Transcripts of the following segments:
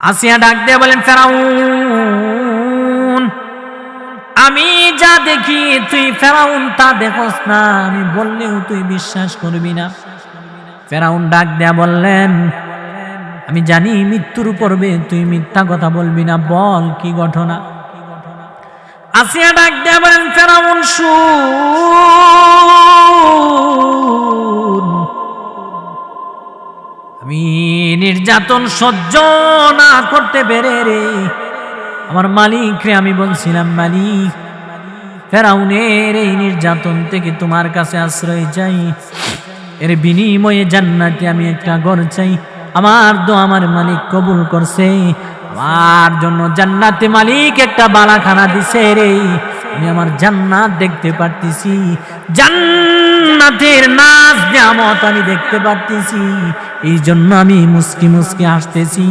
আসিয়া ডাক দিয়ে বলেন, ফেরাউন, আমি যা দেখি তুই ফেরাউন তা দেখোস না, আমি বললেও তুই বিশ্বাস করবি না। ফেরাউন ডাক দেয়া বললেন, আমি জানি মৃত্যুর পূর্বে তুই মিথ্যা কথা বলবি না, বল কি ঘটনা। আসিয়া ডাক দেয়া বলেন, ফেরাউন শুন, আমি নির্যাতন সহ্য না করতে পেরে রে আমার মালিক রে আমি বলছিলাম, মালিক ফেরাউনের এই নির্যাতন থেকে তোমার কাছে আশ্রয় চাই, এর বিনিময়ে জান্নাতে আমি একটা ঘর চাই। আমার দোয়া আমার মালিক কবুল করছে, আমার জন্য জান্নাতে মালিক একটা বালাখানা দিছে রে, আমি আমার জান্নাত দেখতে পারতেছি, জান্নাতের নাজ নিয়ামত আমি দেখতে পারতেছি, এই জন্য আমি মুস্কি মুস্কি হাসতেছি।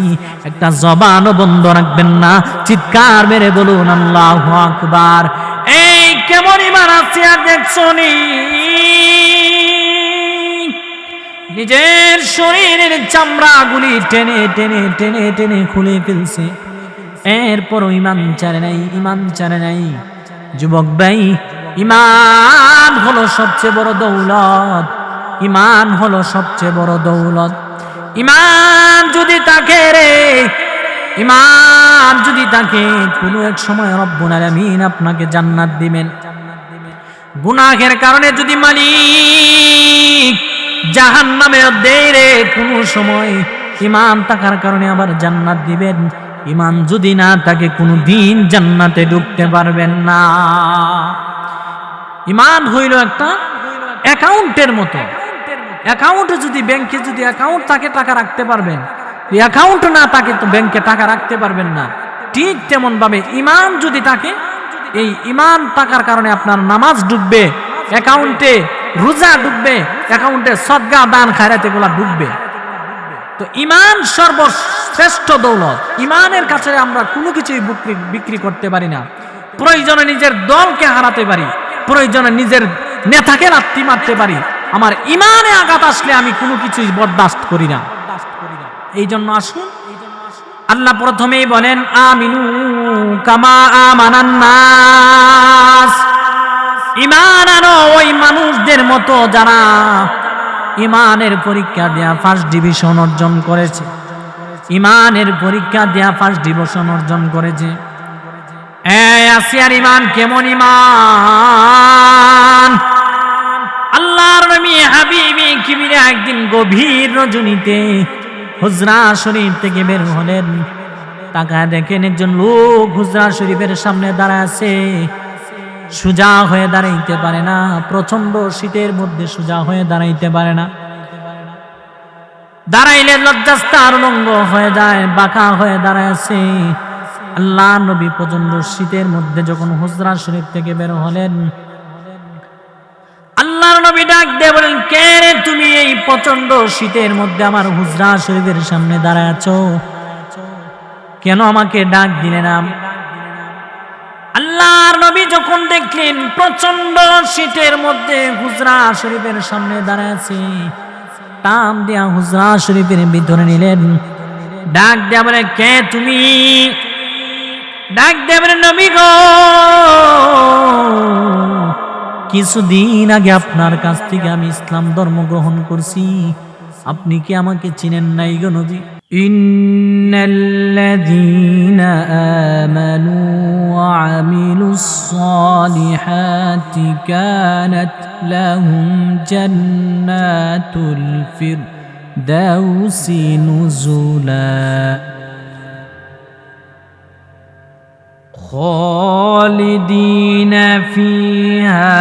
একটা জবানও বন্ধ রাখবেন না, চিৎকার মেরে বলুন আল্লাহু আকবার। এই কেমন ইমান আছে আর দেখছনি, নিজের শরীরের চামড়াগুলি টেনে টেনে টেনে টেনে খুলে ফেলছে, এরপরও ইমান ছাড়ে নাই, ইমান ছাড়ে নাই। যুবক ভাই, ইমান হলো সবচেয়ে বড় দৌলত, ইমান হলো সবচেয়ে বড় দৌলত। ইমান যদি থাকে রে, ইমান যদি থাকে, কোনো এক সময় রব্বুল আলামিন আপনাকে জান্নাত দিবেন। গুনাহের কারণে যদি মালিক জাহান্নামে দেয় রে, কোনো সময় ইমান থাকার কারণে আবার জান্নাত দিবেন। ইমান যদি না থাকে কোনো দিন জান্নাতে ঢুকতে পারবেন না। ইমান হইল একটা অ্যাকাউন্টের মতো, অ্যাকাউন্টে যদি ব্যাংকে যদি অ্যাকাউন্ট থাকে টাকা রাখতে পারবেন, অ্যাকাউন্ট না থাকে তো ব্যাংকে টাকা রাখতে পারবেন না। ঠিক তেমন ভাবে ইমান যদি থাকে, এই ইমান থাকার কারণে আপনার নামাজ ঢুকবে অ্যাকাউন্টে, রোজা ঢুকবে অ্যাকাউন্টে, সদকা দান খায়রাত এগুলা ঢুকবে। তো ইমান সর্বশ্রেষ্ঠ দৌলত। ইমানের কাছে আমরা কোনো কিছুই বিক্রি করতে পারি না। প্রয়োজনে নিজের দলকে হারাতে পারি, প্রয়োজনে নিজের নেতাকে লাথি মারতে পারি, আমার ইমানে আঘাত আসলে আমি কোনো কিছুই বরদাস্ত করি না। এই জন্য আসুন, আল্লাহ প্রথমেই বলেন আমিনু কামা আমানান নাস, ঈমান আনো ওই মানুষদের মতো যারা ঈমানের পরীক্ষা দেয়া ফার্স্ট ডিভিশন অর্জন করেছে, ঈমানের পরীক্ষা দেয়া ফার্স্ট ডিভিশন অর্জন করেছে। আসিয়ার ঈমান কেমন ঈমান? আল্লাহর নবী হাবিবে কিবরিয়া একদিন গভীর রজনীতে হুজরা শরীফ থেকে বের হলেন, তাকায় দেখেন একজন লোক হুজরা শরীফের সামনে দাঁড়ায় আছে, সোজা হয়ে দাঁড়াইতে পারে না, প্রচন্ড শীতের মধ্যে সোজা হয়ে দাঁড়াইতে পারে না, দাঁড়াইলে লজ্জাস্তার উলঙ্গ হয়ে যায়, বাঁকা হয়ে দাঁড়ায় আছে। আল্লাহ নবী প্রচন্ড শীতের মধ্যে যখন হুজরা শরীফ থেকে বের হলেন, আল্লাহর নবী ডাক দিয়ে বলেন, কে রে তুমি এই প্রচন্ড শীতের মধ্যে আমার হুজরা শরীফের সামনে দাঁড়ায় আছো, কেন আমাকে ডাক দিলে না? আল্লাহর নবী যখন দেখলেন প্রচন্ড শীতের মধ্যে হুজরা শরীফের সামনে দাঁড়ায় আছে, টান দিয়া হুজরা শরীফের ভিতরে নিলেন, ডাক দিয়া বলে, কে তুমি? ডাক দিয়া বলে, নবী গো, কিছুদিন আগে আপনার কাছ থেকে আমি ইসলাম ধর্ম গ্রহণ করছি, আপনি কি আমাকে চিনেন নাই গো নবী? ইন্নাল্লাযীনা আমানু ওয়া আমিলুস সালিহাতি কানাত লাহুম জান্নাতুল ফিরদাউসি নুজুলা خالدين فيها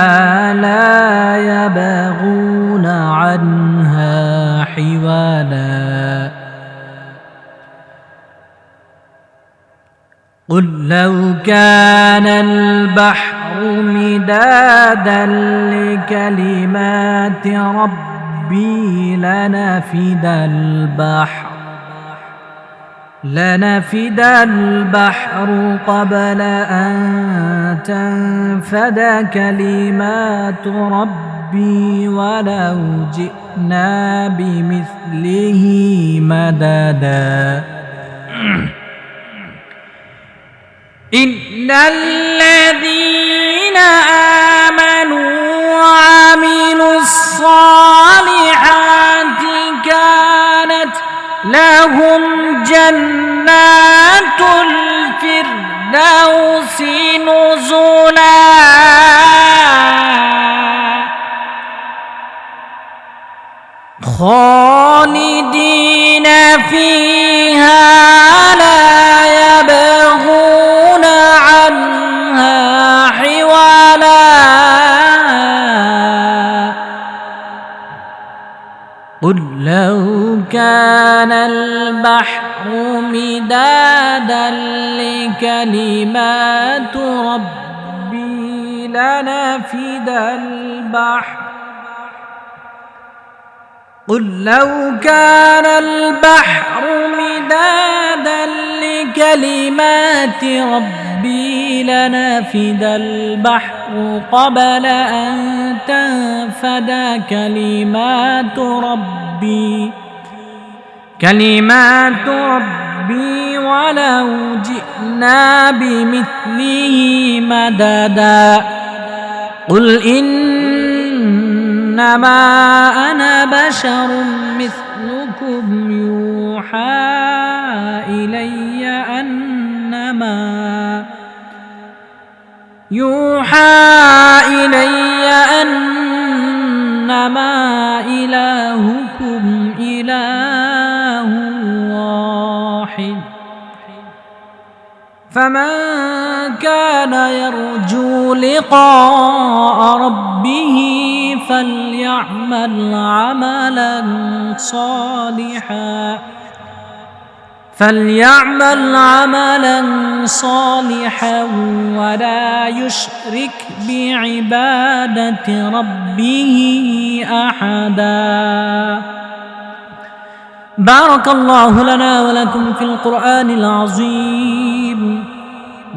لا يبغون عنها حولا قل لو كان البحر مدادا لكلمات ربي لنفد البحر قبل أن تنفد كلمات ربي ولو جئنا بمثله مددا ইন্নাল্লাযীনা আমানু ওয়া আমিলুস সালিহাতি কানাত লাহুম জান্নাতুল ফিরদাউসি নুজুলা خالدين فيها لا يبغون عنها حولا قل لو كان البحر مدادا لكلمات ربي لنفد البحر قل لو كان البحر مدادا لكلمات ربي لنفد البحر قبل أن تنفد كلمات ربي ولو جئنا بمثله مددا قل إنما أنا بشر مثلكم يوحى إلي أنما إلهكم إله واحد فمن كان يرجو لقاء ربه فليعمل عملا صالحا ولا يشرك بعبادة ربه أحدا. بارك الله لنا ولكم في القرآن العظيم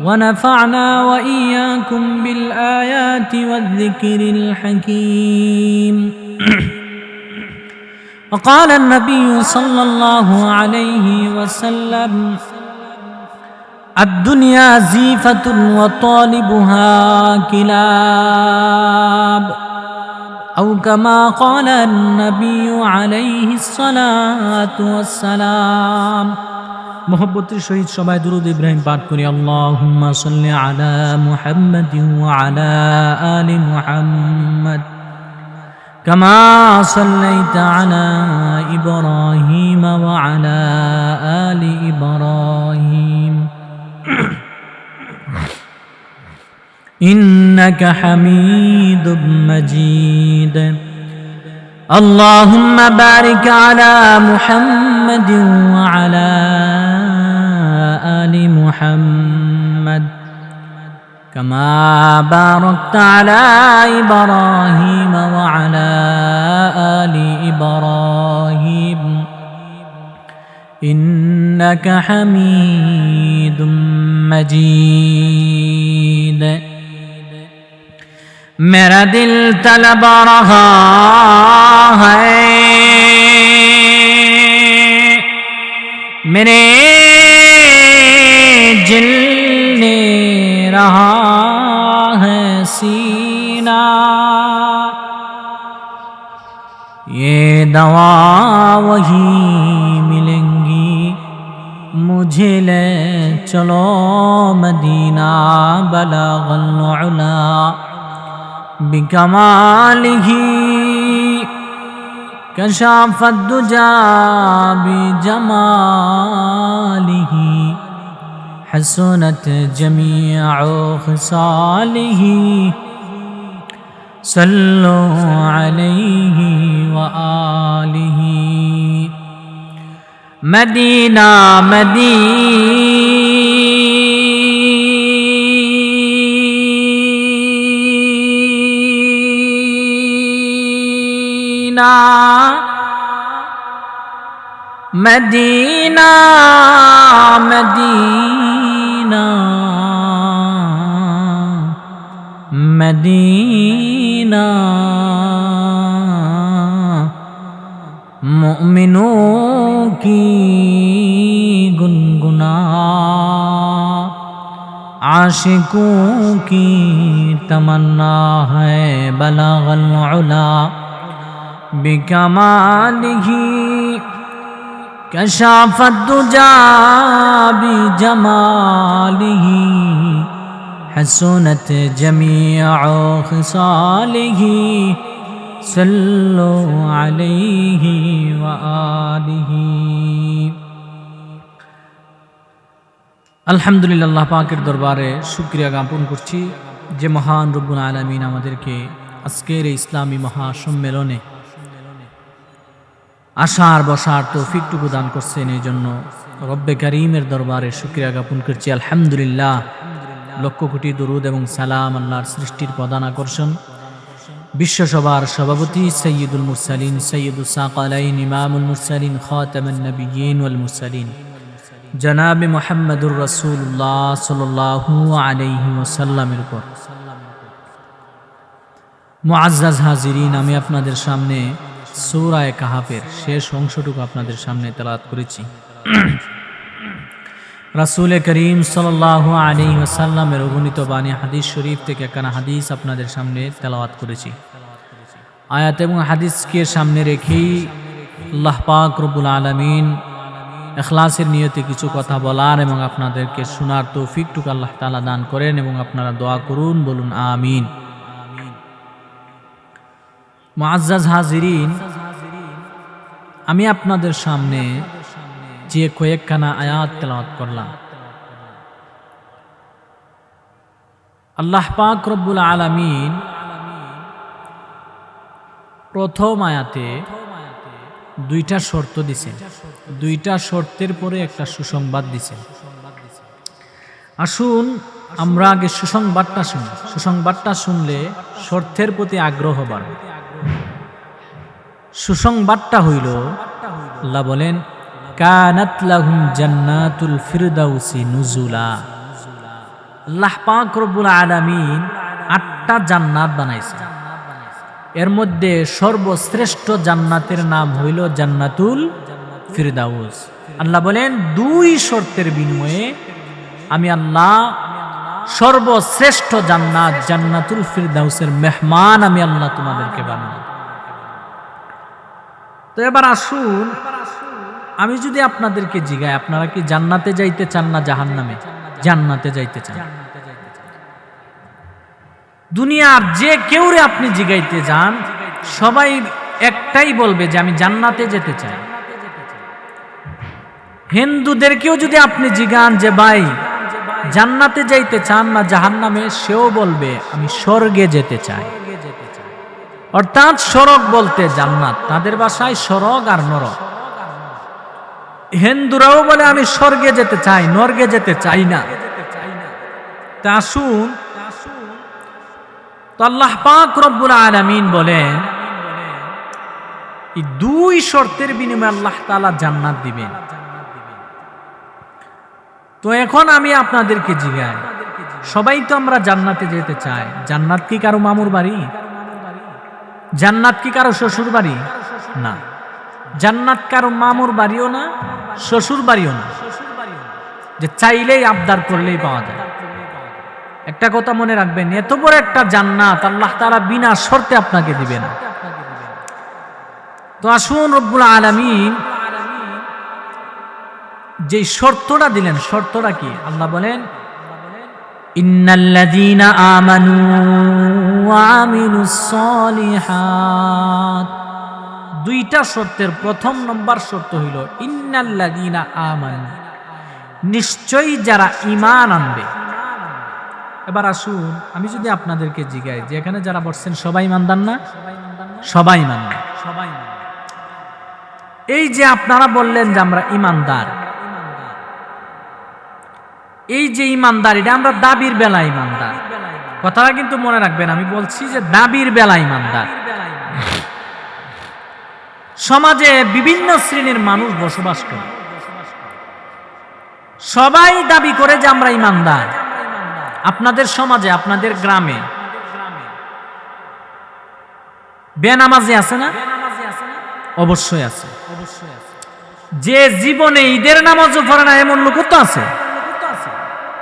ونفعنا وإياكم بالآيات والذكر الحكيم. وقال النبي صلى الله عليه وسلم الدنيا زيفة وطالبها كلاب أو كما قال النبي عليه الصلاة والسلام. محبتের সহিত সবাই দুরূদ ইব্রাহিম পাঠ করি। আল্লাহুম্মা সাল্লি আলা মুহাম্মাদিন ওয়া আলা আলি মুহাম্মাদ কামা সাল্লাইতা আলা ইব্রাহিম ওয়া আলা আলি ইব্রাহিম ইন্নাকা হামিদুম মাজিদ. اللهم بارك على محمد وعلى آل محمد كما باركت على إبراهيم وعلى آل إبراهيم إنك حميد مجيد. मेरा दिल तलब रहा है मेरे जलने रहा है सीना, ये दवा वही मिलेंगी मुझे ले चलो मदीना बलगल उला بكماله كشف الدجى بجماله حسنت جميع خصاله صلوا عليه وآله. مدينة مدینہ مدینہ مدینہ مومنوں کی گنگنا आशिकों की तमन्ना है बलगल उला बिकमालिही कशाफत दुजा बिजमालिही हसनत जमीअ खिसालिही सल्लु अलैहि व आलिही। আলহামদুলিল্লাহ, আল্লাহ পাকের দরবারে শুকরিয়া জ্ঞাপন করছি যে মহান রব্বুল আলামিন আমাদেরকে আজকের এই ইসলামী মহাসম্মেলনে আসার বসার তৌফিকটুকু দান করছেন। এই জন্য রব্বে কারীমের দরবারে শুকরিয়া জ্ঞাপন করছি আলহামদুলিল্লাহ। লক্ষ কোটি দরুদ এবং সালাম আল্লাহর সৃষ্টির প্রধান আকর্ষণ বিশ্বসভার সভাপতি সৈয়দুল মুরসালিন সৈয়দুস সাকালাইন ইমামুল মুরসালিন খাতামুন নবিয়্যিন ওয়াল মুরসালিন জনাবে মুহাম্মদুর রাসূলুল্লাহ সাল্লাল্লাহু আলাইহি ওয়াসাল্লামের উপর। মুআজ্জাজ হাজিরিন, আমি আপনাদের সামনে সূরা কাহাফের শেষ অংশটুকু আপনাদের সামনে তেলাওয়াত করেছি। রাসূল করিম সাল্লাল্লাহু আলাইহি ওয়াসাল্লামের অগণিত বাণী হাদিস শরীফ থেকে একখানা হাদিস আপনাদের সামনে তেলাওয়াত করেছি। আয়াত এবং হাদিসকে সামনে রেখেই আল্লাহ পাক রব্বুল আলামিন ইখলাসের নিয়তে কিছু কথা বলার এবং আপনাদেরকে শোনার তৌফিকটুকু আল্লাহ তাআলা দান করেন এবং আপনারা দোয়া করুন, বলুন আমিন। মুআজ্জাজ হাজিরিন, আমি আপনাদের সামনে যে কয়েকখানা আয়াত তেলাওয়াত করলাম, আল্লাহ পাক রব্বুল আলামিন প্রথম আয়াতে দুইটা শর্ত দিছেন, দুইটা শর্তের পরে একটা সুসংবাদ দিছেন। আসুন আমরা আগে সুসংবাদটা শুনি। সুসংবাদটা শুনলে শর্তের প্রতি আগ্রহ বাড়বে। সুসংবাদটা হইল, আল্লাহ বলেন কানাত লাহুম জান্নাতুল ফিরদাউসি নুজুলা। আল্লাহ পাক রব্বুল আলামিন 8টা জান্নাত বানাইছেন। এর মধ্যে সর্বশ্রেষ্ঠ জান্নাতের নাম হইল জান্নাতুল ফিরদাউস। আল্লাহ বলেন 2 শর্তের বিনিময়ে আমি আল্লাহ সর্বশ্রেষ্ঠ জান্নাত জান্নাতুল ফিরদাউসের মেহমান আমি আল্লাহ তোমাদেরকে বানাবো। তো এবার আসুন, আমি যদি আপনাদেরকে জিজ্ঞাসা, আপনারা কি জান্নাতে যাইতে চান না জাহান্নামে? জান্নাতে যাইতে চান। দুনিয়ার যে কেউরে আপনি জিগাইতে যান, সবাই একটাই বলবে যে আমি জান্নাতে যেতে চাই। হিন্দুদেরকেও যদি আপনি জিগান যে ভাই জান্নাতে যাইতে চান না জাহান্নামে, সেও বলবে আমি স্বর্গে যেতে চাই। অর্থাৎ স্বর্গ বলতে জান্নাত, তাদের ভাষায় স্বর্গ আর নরক। হিন্দুরাও বলে আমি স্বর্গে যেতে চাই, নরকে যেতে চাই না। তা আসুন, তো আল্লাহ পাক রব্বুল আলামিন বলেন এই 2 শর্তের বিনিময়ে আল্লাহ তাআলা জান্নাত দিবেন। তো এখন আমি আপনাদেরকে জিজ্ঞাসা, সবাই তো আমরা জান্নাতে যেতে চাই। জান্নাত কি কারো মামুর বাড়ি? জান্নাত কি কারো শ্বশুর বাড়ি? না। জান্নাত কারো মামুর বাড়িও না, শ্বশুর বাড়িও না, যে চাইলেই আবদার করলেই পাওয়া যায়। একটা কথা মনে রাখবেন, এত বড় একটা জান্নাত আল্লাহ তাআলা বিনা শর্তে আপনাকে দিবে না। তো আসুন, রব্বুল আলামিন যে শর্তটা দিলেন, শর্তটা কি? আল্লাহ বলেন ইন্নাল্লাযীনা আমানু ওয়া আমিলুস সলিহাত। 2টা শর্তের প্রথম নম্বর শর্ত হইল ইন্নাল্লাযীনা আমানু, নিশ্চয়ই যারা ঈমান আনবে। এবার আসুন, আমি যদি আপনাদেরকে জিজ্ঞাসা যে এখানে যারা বসছেন সবাই ইমানদার না? সবাই ইমানদার। এই যে আপনারা বললেন যে আমরা ইমানদার, এই যে ইমানদার, এটা আমরা দাবির বেলা ইমানদার। কথাটা কিন্তু মনে রাখবেন, আমি বলছি যে দাবির বেলা ইমানদার। সমাজে বিভিন্ন শ্রেণীর মানুষ বসবাস করে, সবাই দাবি করে যে আমরা ইমানদার। আপনাদের সমাজে, আপনাদের গ্রামে বেনামাজি আছে না? অবশ্যই আছে। যে জীবনে ঈদের নামাজও পড়ে না এমন লোক তো আছে।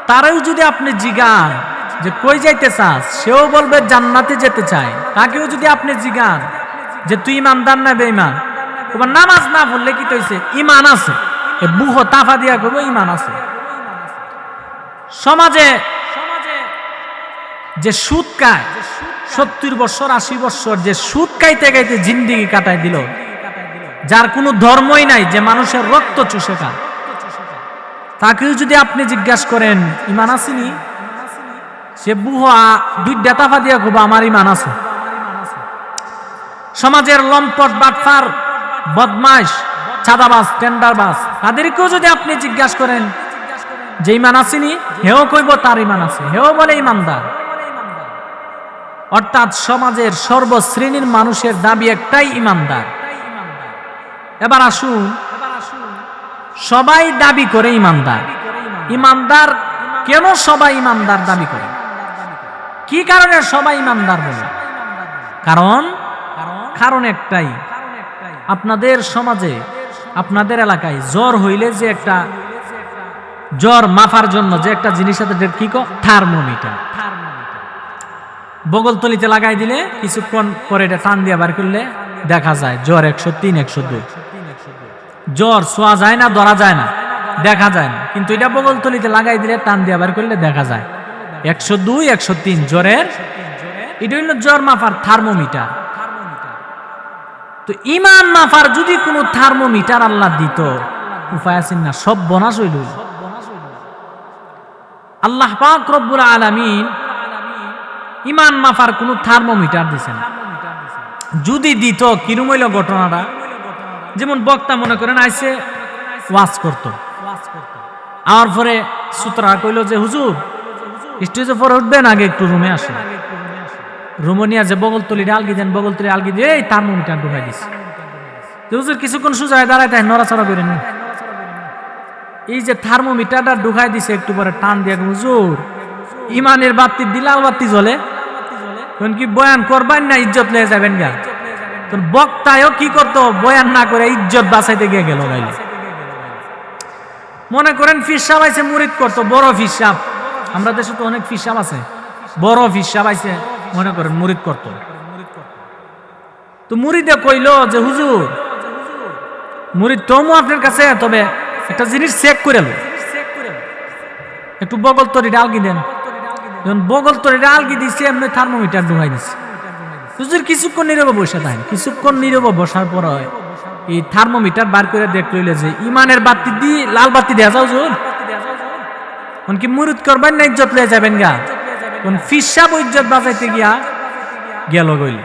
তারাও যদি আপনি জিগান যে কই যাইতে চাস, সেও বলবে জান্নাতে যেতে চায়। তাকেও যদি আপনি জিগান যে তুই ইমানদার না বেঈমান, তোমার নামাজ না পড়লে কি হইছে, ইমান আছে, বুহ তাফা দিয়া করবো ইমান আছে। সমাজে যে সুদ খায় 70 বছর 80 বছর যে সুদ খাইতে খাইতে জিন্দেগি কাটায় দিল, যার কোনো ধর্মই নাই, যে মানুষের রক্ত চুষে খায়, তাকেও যদি আপনি জিজ্ঞাসা করেন ইমান আসেনি, সে বুহা 2 তাফা দিয়া খুব আমার ইমান আছে। সমাজের লম্পট, বাটফার, বদমাইশ, চাঁদাবাজ, টেন্ডারবাজ, তাদেরকেও যদি আপনি জিজ্ঞাসা করেন যে ইমান আসেনি, হেও কইব তার ইমান আছে, হেও বলে ইমানদার। অর্থাৎ সমাজের সর্বশ্রেণীর মানুষের দাবি একটাই, ইমানদার। এবার আসুন, সবাই দাবি করে ইমানদার। ইমানদার কেন সবাই ইমানদার দাবি করে? কি কারণে সবাই ইমানদার বলে? কারণ একটাই, আপনাদের সমাজে, আপনাদের এলাকায় জ্বর হইলে যে একটা জ্বর মাপার জন্য যে একটা জিনিস আছে, কি কো, থার্মোমিটার। বগলতলিতে লাগাই দিলে কিছুক্ষণ পরে এটা টান দিয়ে বার করলে দেখা যায় জ্বর 103, 102। জ্বর ছোঁয়া যায় না, ধরা যায় না, দেখা যায় না, কিন্তু এটা বগলতলিতে লাগাই দিলে টান দিয়ে বার করলে দেখা যায় 102, 103 জ্বরের। এটা হইল জ্বর মাপার থার্মোমিটার। তো ইমান মাপার যদি কোনো থার্মোমিটার আল্লাহ দিত, উপায় আছে না, সব বনাশ হইল। আল্লাহ পাক রব্বুল আলামিন ইমান মাপার কোনো থার্মোমিটার দিছেন। যদি দিত, কিরম হইল ঘটনাটা, যেমন বক্তা মনে করেন আইসে ওয়াজ করত, আর পরে সুতরা কইল যে হুজুর স্টেজে পরে উঠবেন, আগে একটু রুমে আসে। রুমে নিয়ে যে বগলতলিটা আলগি দেন, বগলতলি আলগি দিয়ে এই থার্মোমিটার ঢুকাই দিস। হুজুর কিছুক্ষণ সোজা দাঁড়ায় তাই নড়াচড়া করেন। এই যে থার্মোমিটারটা ঢুকাই দিছে, একটু পরে টান দিয়ে, হুজুর ইমানের বাতি দিলাল বাতি জ্বলে, কি বয়ান করবেন না ইজ্জত নিয়ে যাবেন গা? বক্তায়ও কি করতো, বয়ান না করে ইজ্জত বাঁচাইতে গিয়ে গেল গাইলে। মনে করেন ফিরসাব আইসে মুরিদ করতো, বড় ফিরসাব, আমরা দেশে তো অনেক ফিরসাব আছে, বড় ফিরসাব আইসে মনে করেন মুরিদ করতো। তো মুরিদে কইল যে হুজুর, মুরিদ তো আপনার কাছে, তবে একটা জিনিস চেক করে লো, একটু বগল তরি ডালগি দেন। যখন বগল তরি ডালগি দিচ্ছে, এমনি থার্মোমিটার ঢুকাই দিচ্ছে। হুজুর কিছুক্ষণ নীরবে বসে থাকেন। কিছুক্ষণ নীরবে বসার পর এই থার্মোমিটার বার করে দেখ লইলে যে ইমানের বাতি দিয়ে লাল বাতি দেয়া যাও, হুজুর কি মুরিদ করবেন না ইজ্জত লয়ে যাবেন গা? কোন ফিসাব ইজ্জত বাঁচাইতে গিয়া গেল গইল।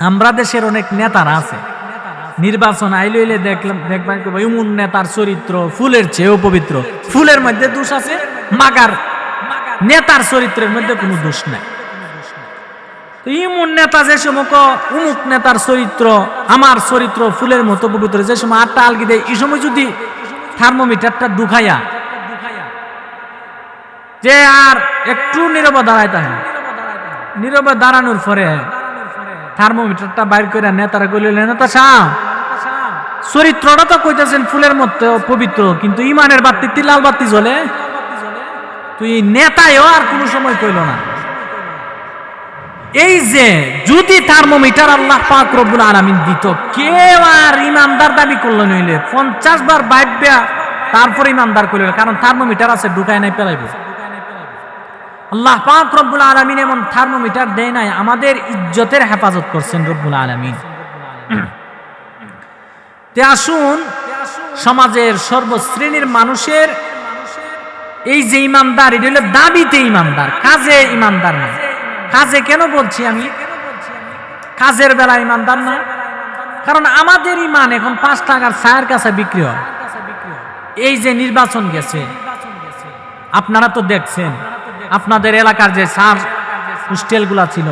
আমরা দেশের অনেক নেতারা আছে, নির্বাচন আইলে দেখবেন ইমন নেতার চরিত্র ফুলের চেয়েও পবিত্র। ফুলের মধ্যে দোষ আছে, মাগার নেতার চরিত্রের মধ্যে কোনো দোষ নাই। ইমন নেতা যে সময় উমুক নেতার চরিত্র, আমার চরিত্র ফুলের মতো পবিত্র, যে সময় আটটা আলগি দেয়, এই সময় যদি থার্মোমিটারটা ঢুকাইয়া যে আর একটু নীরবে দাঁড়ায় থাকে, নীরবে দাঁড়ানোর পরে থার্মোমিটারটা বাইর করে নেতারা কইলেন, নেতা সাহেব চরিত্রটা তো কইতেছেন ফুলের মতো পবিত্র, কিন্তু ইমানের বাতি লাল বাতি জ্বলে। তুই নেতায়ও আর কোনো সময় কইল না। এই যে যদি থার্মোমিটার আল্লাহ পাক রব্বুল আলামিন দিত, কেউ আর ইমানদার দাবি করলো নইলে 50 বার বাইব্যা তারপর ইমানদার করল, কারণ থার্মোমিটার আছে, ঢুকায় নাই পেলাইব। আল্লাহ পাক রব্বুল আলামিন এমন থার্মোমিটার দেয় নাই, আমাদের ইজ্জতের হেফাজত করছেন রব্বুল আলামিন। তে আসুন, সমাজের সর্বশ্রেণীর মানুষের এই যে ইমানদার, এটা হলো দাবিতে ইমানদার, কাজে ইমানদার না। কাজে কেন বলছি আমি কাজের বেলা ইমানদার না? কারণ আমাদের ইমান এখন 5 টাকার চায়ের কাছে বিক্রি হয়। এই যে নির্বাচন গেছে, আপনারা তো দেখছেন, আপনাদের এলাকার যে সার হোস্টেলগুলা ছিল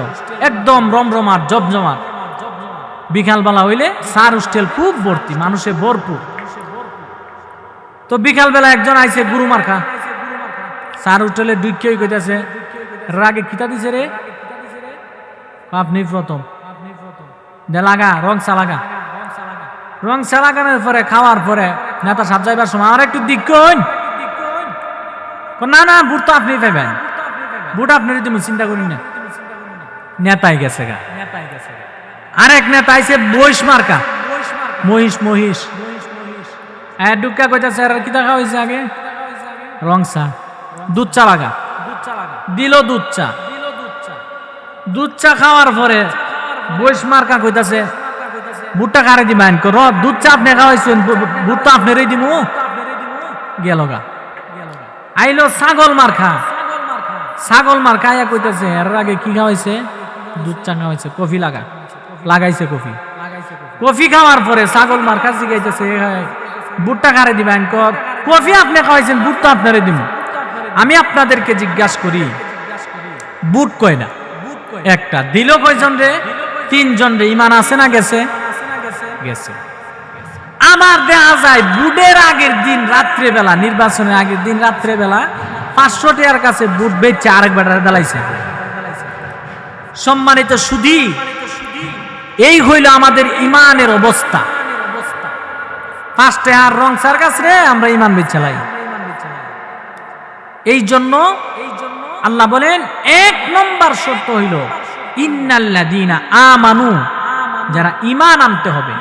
একদম রমরমার জমজমাট, বিকালবেলা হইলে সার হোস্টেল খুব ভর্তি, মানুষে ভরপুর। তো বিকালবেলা একজন আইছে গুরু মার্কা, সার হোস্টেলে দুইকেই কইতাছে, রাগে কিতা দিছে রে, আপনি প্রথম দে লাগা রং চা লাগা। রং চা লাগানোর পরে খাওয়ার পরে নেতা সাহেব যাইবার সময়, আমার একটু দিক কইন, না না, ভোট তো আপনি পাইবেন, ভোট আপনারই তুমি চিন্তা করি না। নেতাই গেছে গা। আরেক নেতা আইছে মহিষ মার্কা, মহিষ ডুক্কা কইতাছে আর কি দেখা হয়েছে আগে রং চা, দুধ চা লাগা দিল, দুধ চা খাওয়ার পরে মহিষ মার্কা কইতাছে ভুট্টা কারে দিবেন, দুধ চা আপনি খাওয়াইছেন, ভুট্টা আপনারই দিমু। গেল গা। আইলো ছাগল মার্কা আয়া কইতাছে এর আগে কি খাওয়াইছে, দুধ চা খাওয়াইছে, কফি লাগাইছে কফি খাওয়ার পরে ছাগল মার্কা জিগাইতেছে ভুট্টা কারে দিবেন, কফি আপনি খাওয়াইছেন, বুট তো আপনারে দিব। আমি আপনাদেরকে জিজ্ঞাসা করি, বুট কয় না একটা দিল কয়জন রে? 3 জন রে। ইমান আছে না গেছে? আমার দেখা যায় বুটের আগের দিন রাত্রে বেলা, নির্বাচনের আগের দিন রাত্রে বেলা 500 টাকার কাছে বুট বেচে আরেক বেটার দালাইছে। সম্মানিত সুধী, এই হইল আমাদের ইমানের অবস্থা। 5 টাকার রং সার কাছে রে আমরা ইমান বেচালাই। এই জন্য আল্লাহ বলেন 1 নম্বর শর্ত হইল ইন্নাল্লাযীনা আমানু, যারা ইমান আনতে হবে।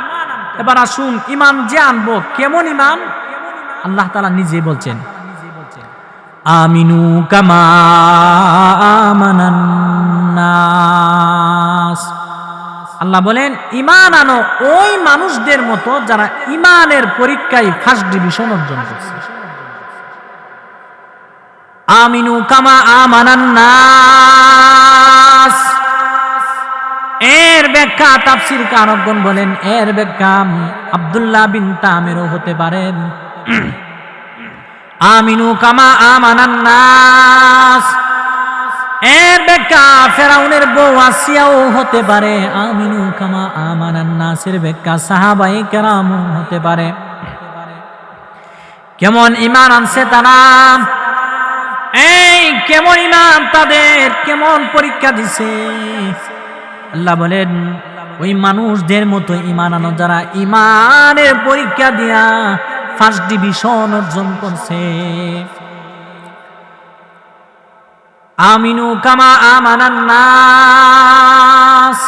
এবার আসুন ইমান যে আনবো, কেমন ইমান? আল্লাহ তাআলা নিজে বলছেন আমিনু কামা আমানান নাস। আল্লাহ বলেন ইমান আনো ওই মানুষদের মতো যারা ইমানের পরীক্ষায় ফার্স্ট ডিভিশন অর্জন করছে। আমিনু কামা আমানান নাস, এর ব্যাখ্যা তাফসীর কারকগণ বলেন, এর ব্যাখ্যা আব্দুল্লাহ বিন তামিরও হতে পারেন। আমিনু কামা আমানান নাস, এর ব্যাখ্যা ফেরাউনের বউ আসিয়াও হতে পারে। আমিনু কামা আমানান নাসের ব্যাখ্যা সাহাবায়ে কেরামও হতে পারে। কেমন ঈমান আনছে তারা, এই কেমন ঈমান তাদের, কেমন পরীক্ষা দিছে। আল্লাহ বলেন ওই মানুষদের মতো ঈমান আনো যারা ঈমানের পরীক্ষা দিয়া ফার্স্ট ডিভিশন অর্জন করছে। আমিনু কামা আমানান নাস,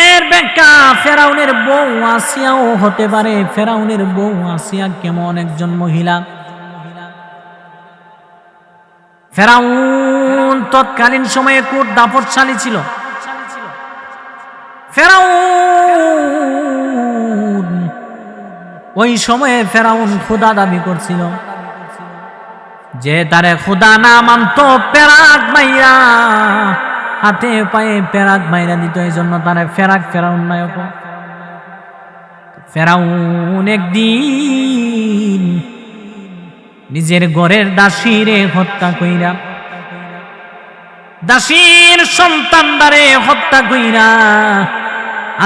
এর ব্যাখ্যা ফেরাউনের বউ আসিয়াও হতে পারে। ফেরাউনের বউ আসিয়া কেমন একজন মহিলা? ফেরাউন তৎকালীন সময়ে খুব দাপটশালী ছিল। ফেরাউন ওই সময়ে ফেরাউন খোদা দাবি করছিল, যে তারে খোদা না মানত পেরাক মাইরা, হাতে পায়ে পেরাক মাইরা দিত। এই জন্য তারে ফেরাউন নায়ক। ফেরাউন একদিন নিজের ঘরের দাসীরে হত্যা কইরা, দাসীর সন্তানদারে হত্যা কইরা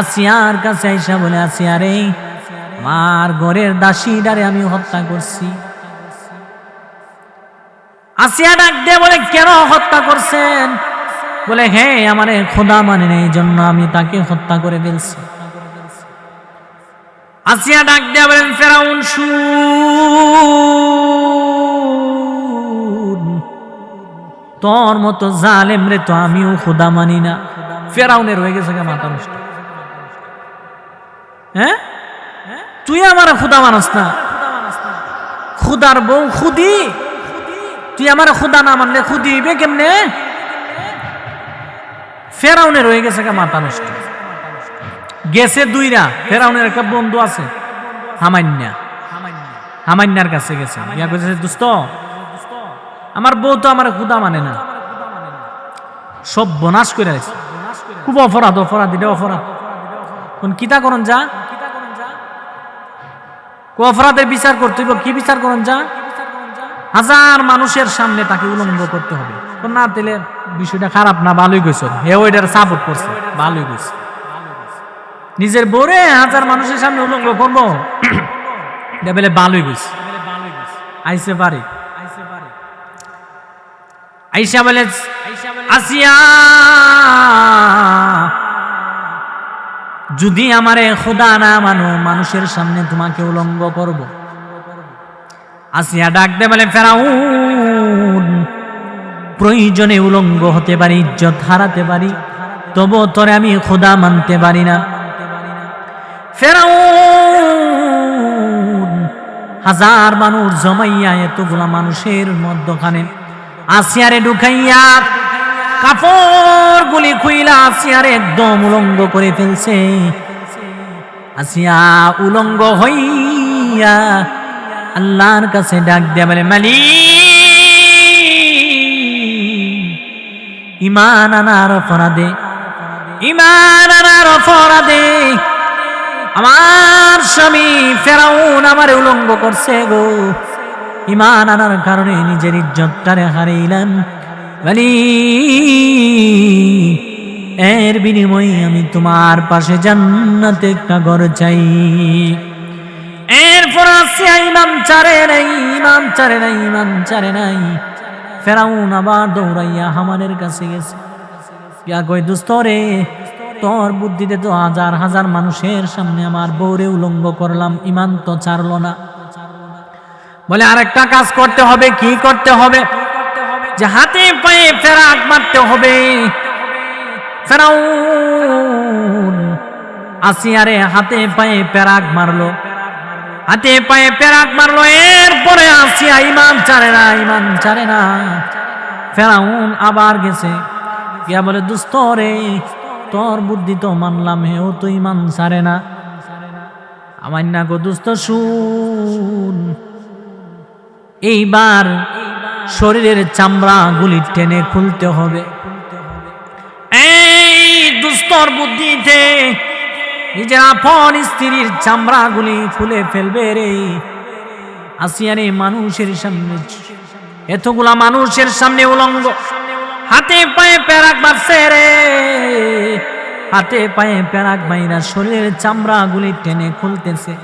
আসিয়ার কাছে আইসা বলে, আসিয়া রে, আমার ঘরের দাসীদারে আমি হত্যা করছি। আসিয়া ডাক দিয়ে বলে, কেন হত্যা করছেন? বলে, হ্যাঁ, আমারে খোদা মানে না, এই জন্য আমি তাকে হত্যা করে ফেলছি। আসিয়া ডাক দিয়ে বলেন, ফেরাউন শুন, তোর মতো জালেম রে তো আমিও খোদা মানি না। ফেরাউনের হয়ে গেছে মাথা নষ্ট। হ্যাঁ, তুই আমার খোদা মানস না, খুদার বউ খুদি, তুই আমার খুদা না মানলে খুদি হইবে কেমনে? ফেরাউনের হয়ে গেছে মাথা নষ্ট। গেছে দুইরা। ফেরাউনের একটা বন্ধু আছে হামান্যার কাছে গেছে, ইয়া কইছে, দোস্ত, আমার বউ তো আমার খুদা মানে না, সব বনাশ করে আছে, খুব অপরাধ, এটা অপরাধ। কোন কিতা করন যা, অপরাধের বিচার করতে হইব। কি বিচার করন যা? 1000 মানুষের সামনে তাকে উলঙ্গ করতে হবে। না দিলে বিষয়টা খারাপ না, ভালোই গেছে, হে ওইটার সাপোর্ট করছে, ভালোই গেছে। নিজের বউরে 1000 মানুষের সামনে উলঙ্গ করবো, বলে ভালোই গেছে। আইসে পারি, আইসা বলে, আসিয়া, যদি আমারে খোদা না মানো, মানুষের সামনে তোমাকে উলঙ্গ করব। আসিয়া ডাক দে বলে, ফেরাউন, প্রয়োজনে উলঙ্গ হতে পারি, ইজ্জত হারাতে পারি, তবু তোরে আমি খোদা মানতে পারি না। ফেরাউন হাজার মানুষ জমাইয়া এতগুলা মানুষের মধ্যখানে আসিয়ারে ঢুকাইয়া কাপড় গুলি খুইলা আসিয়ারে একদম উলঙ্গ করে ফেলছে। আসিয়া উলঙ্গ হইয়া আল্লাহর কাছে ডাক দিয়া বলে, মালিক, ঈমান আনার অপরাধে, ঈমান আনার অপরাধে আমার স্বামী ফেরাউন আমার উলঙ্গ করছে গো। ঈমান আনার কারণে নিজের ইজ্জতটারে হারাইলাম। মালিক, এর বিনিময়ে আমি তোমার পাশে জান্নাতে একটা ঘর চাই। এরপর আসিয়া ইমাম চারে নাই, ইমাম চারে নাই, ইমাম চারে নাই। ফেরাউন আবার দৌড়াইয়া হামানের কাছে গেছে। ইয়া কই, দোস্ত রে, তোর বুদ্ধিতে তো হাজার হাজার মানুষের সামনে আমার বউরে উলঙ্গ করলাম, ইমান তো ছাড়লো না। বলে, আরেকটা কাজ করতে হবে। কি করতে হবে? যে হাতে পায়ে ফেরাক মারতে হবে। ফেরাউন আসিয়ারে হাতে পায়ে পেরাক মারলো, হাতে পায়ে পেরাক মারলো। এরপরে আসিয়া ইমান ছাড়ে না, ইমান ছাড়ে না। ফেরাউন আবার গেছে গিয়া বলে, দোস্ত রে, তোর বুদ্ধি তো মানলাম, হেও তো ইমান ছাড়ে না। আমার না গো দোস্ত, শুন, এইবার শরীরের চামড়া গুলি টেনে খুলতে হবে। এই দুস্তর বুদ্ধিতে নিজের আপন স্ত্রীর চামড়া গুলি খুলে ফেলবে রে। আসিয়ারে মানুষের সামনে, এতগুলা মানুষের সামনে উলঙ্গ, হাতে পায়ে পেরাক মারছে রে। হাতে পায়ে পেরাক মাইরা শরীরের চামড়া গুলি টেনে খুলতেছে।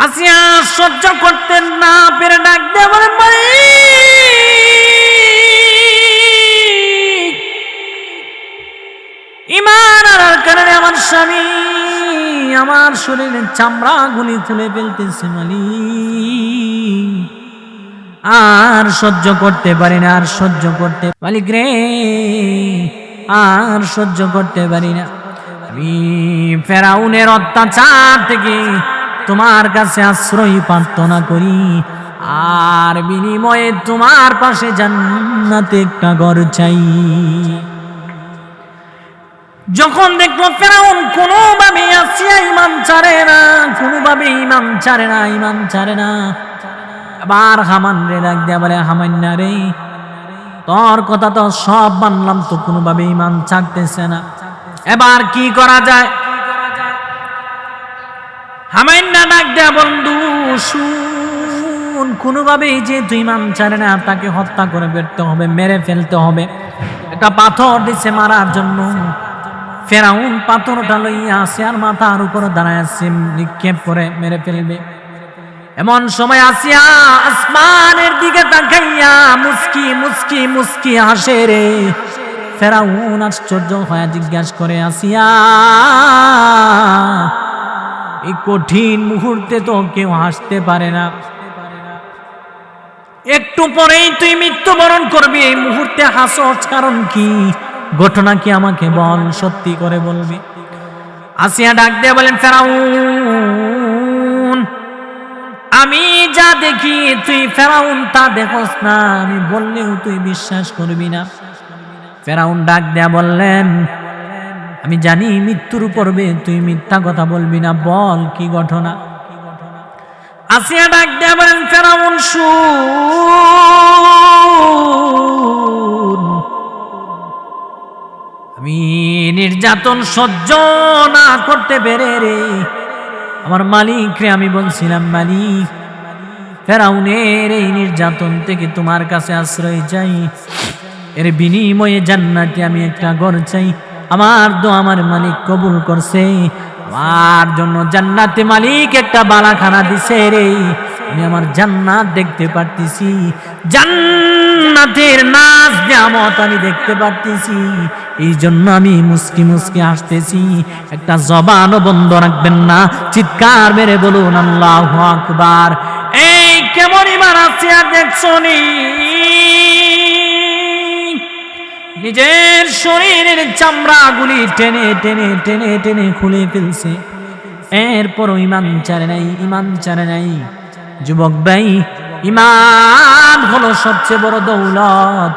আসিয়া সহ্য করতে না পেরে ডাক দিয়ে বলে, ঈমান আনার কারণে আমার স্বামী আমার শরীরের চামড়া গুলি খুলে ফেলতেছে। মালিক, আর সহ্য করতে পারি না, আর সহ্য করতে, মালিক রে, আর সহ্য করতে পারি না। আমি ফেরাউনের অত্যাচার থেকে তোমার কাছে আশ্রয় প্রার্থনা করি, আর বিনিময়ে তোমার পাশে জান্নাতে একটা ঘর চাই। যখন দেখলো ফেরাউন কোনোভাবে আসিয়া ইমান ছাড়ে না, কোনোভাবে ইমান ছাড়ে না, ইমান ছাড়ে না, আবার হামান রে ডাক দিয়া বলে, হামান্না রে, তোর কথা তো সব মানলাম, তো কোনোভাবে ইমান ছাড়তেছে না, এবার কি করা যায়? হামান্না ডাক দেয়া, বন্ধু শুন, কোনোভাবে যে তুই ইমান ছাড়ে না, তাকে হত্যা করে ফেলতে হবে, মেরে ফেলতে হবে। একটা পাথর দিছে মারার জন্য। ফেরাউন পাথরটা লইয়া আসিয়ার মাথার উপরে দাঁড়ায় আছে, নিক্ষেপ করে মেরে ফেলবে। এমন সময় আসিয়া আসমানের দিকে তাকাইয়া মুস্কি মুস্কি মুস্কি হাসে রে। ফেরাউন আশ্চর্য হয়ে জিজ্ঞাসা করে, আসিয়া, এই কঠিন মুহূর্তে তো কেউ হাসতে পারে না, একটু পরেই তুই মৃত্যুবরণ করবি, এই মুহূর্তে হাসছ কারণ কি? ঘটনা কি আমাকে বল, সত্যি করে বলবি। আসিয়া ডাক দিয়ে বলেন, ফেরাউন, আমি যা দেখি তুই ফেরাউন তা দেখোস না, আমি বললেও তুই বিশ্বাস করবি না। ফেরাউন ডাক দেয়া বললেন, আমি জানি মৃত্যুর পড়বে, তুই মিথ্যা কথা বলবি না, বল কি ঘটনা। আসিয়া ডাক দেয়া বলেন, ফেরাউন শুন, আমি নির্যাতন সহ্য না করতে পেরে রে আমার মালিক রে আমি বলছিলাম, মালিক, ফেরাউনের এই নির্যাতন থেকে তোমার কাছে আশ্রয় চাই, এর বিনিময়ে জান্নাতে আমি একটা ঘর চাই। আমার দোয়া আমার মালিক কবুল করছে, আমার জন্য জান্নাতে মালিক একটা বালাখানা দিছে রে, আমি আমার জান্নাত দেখতে পারতেছি, জান্নাতের নাজ নিয়ামত আমি দেখতে পারতেছি, এই জন্য আমি মুস্কি মুস্কি হাসতেছি। একটা জবানও বন্ধ রাখবেন না, চিৎকার মেরে বলুন আল্লাহু আকবার। এই কেমন ইমান আছে আর দেখছো নি? নিজের শরীরের চামড়াগুলি টেনে টেনে টেনে টেনে খুলে ফেলছে, এরপরও ইমান ছাড়ে নাই, ইমান ছাড়ে নাই। যুবক ভাই, ইমান হলো সবচেয়ে বড় দৌলত,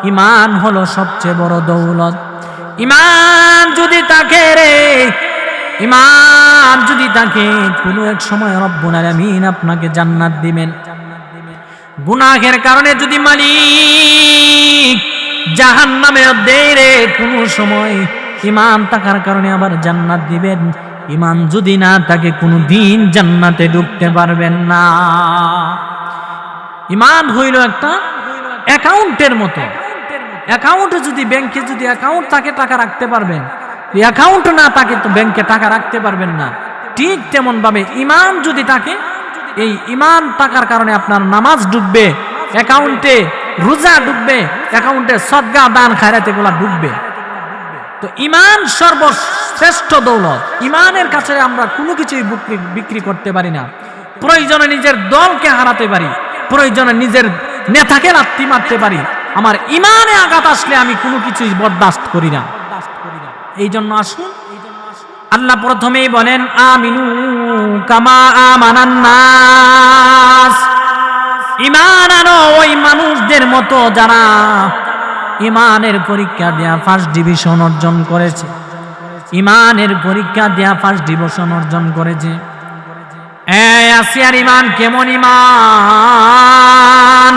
ইমান হলো সবচেয়ে বড় দৌলত। ইমান যদি থাকে রে, ইমান যদি থাকে, কোনো এক সময় রব্বুল আলামিন আপনাকে জান্নাত দিবেন। গুনাহের কারণে যদি মালিক জাহান্নামে দেয় রে, কোনো সময় ইমান থাকার কারণে আবার জান্নাত দিবেন। ইমান যদি না থাকে, কোনো দিন জান্নাতে ঢুকতে পারবেন না। ইমান হইল একটা অ্যাকাউন্টের মতো। অ্যাকাউন্টে যদি ব্যাংকে যদি অ্যাকাউন্ট থাকে, টাকা রাখতে পারবেন। অ্যাকাউন্ট না থাকে তো ব্যাংকে টাকা রাখতে পারবেন না। ঠিক তেমন ভাবে ইমান যদি থাকে, এই ইমান থাকার কারণে আপনার নামাজ ঢুকবে অ্যাকাউন্টে, রোজা ঢুকবে অ্যাকাউন্টে, সদকা দান খায়রাত এগুলা ঢুকবে। তো ইমান সর্বশ্রেষ্ঠ দৌলত। ইমানের কাছে আমরা কোনো কিছুই বিক্রি করতে পারি না। প্রয়োজনে নিজের দলকে হারাতে পারি, প্রয়োজনে নিজের নেতাকে লাথি মারতে পারি, আমার ইমানে আঘাত আসলে আমি কোনো কিছুই বরদাস্ত করি না। এই জন্য আসুন, আল্লাহ প্রথমেই বলেন আমিনু কামা আমানান নাস, ঈমান আনো ওই মানুষদের মতো যারা ঈমানের পরীক্ষা দেয়া ফার্স্ট ডিভিশন অর্জন করেছে, ঈমানের পরীক্ষা দেয়া ফার্স্ট ডিভিশন অর্জন করেছে। আসিয়ার ঈমান কেমন ঈমান?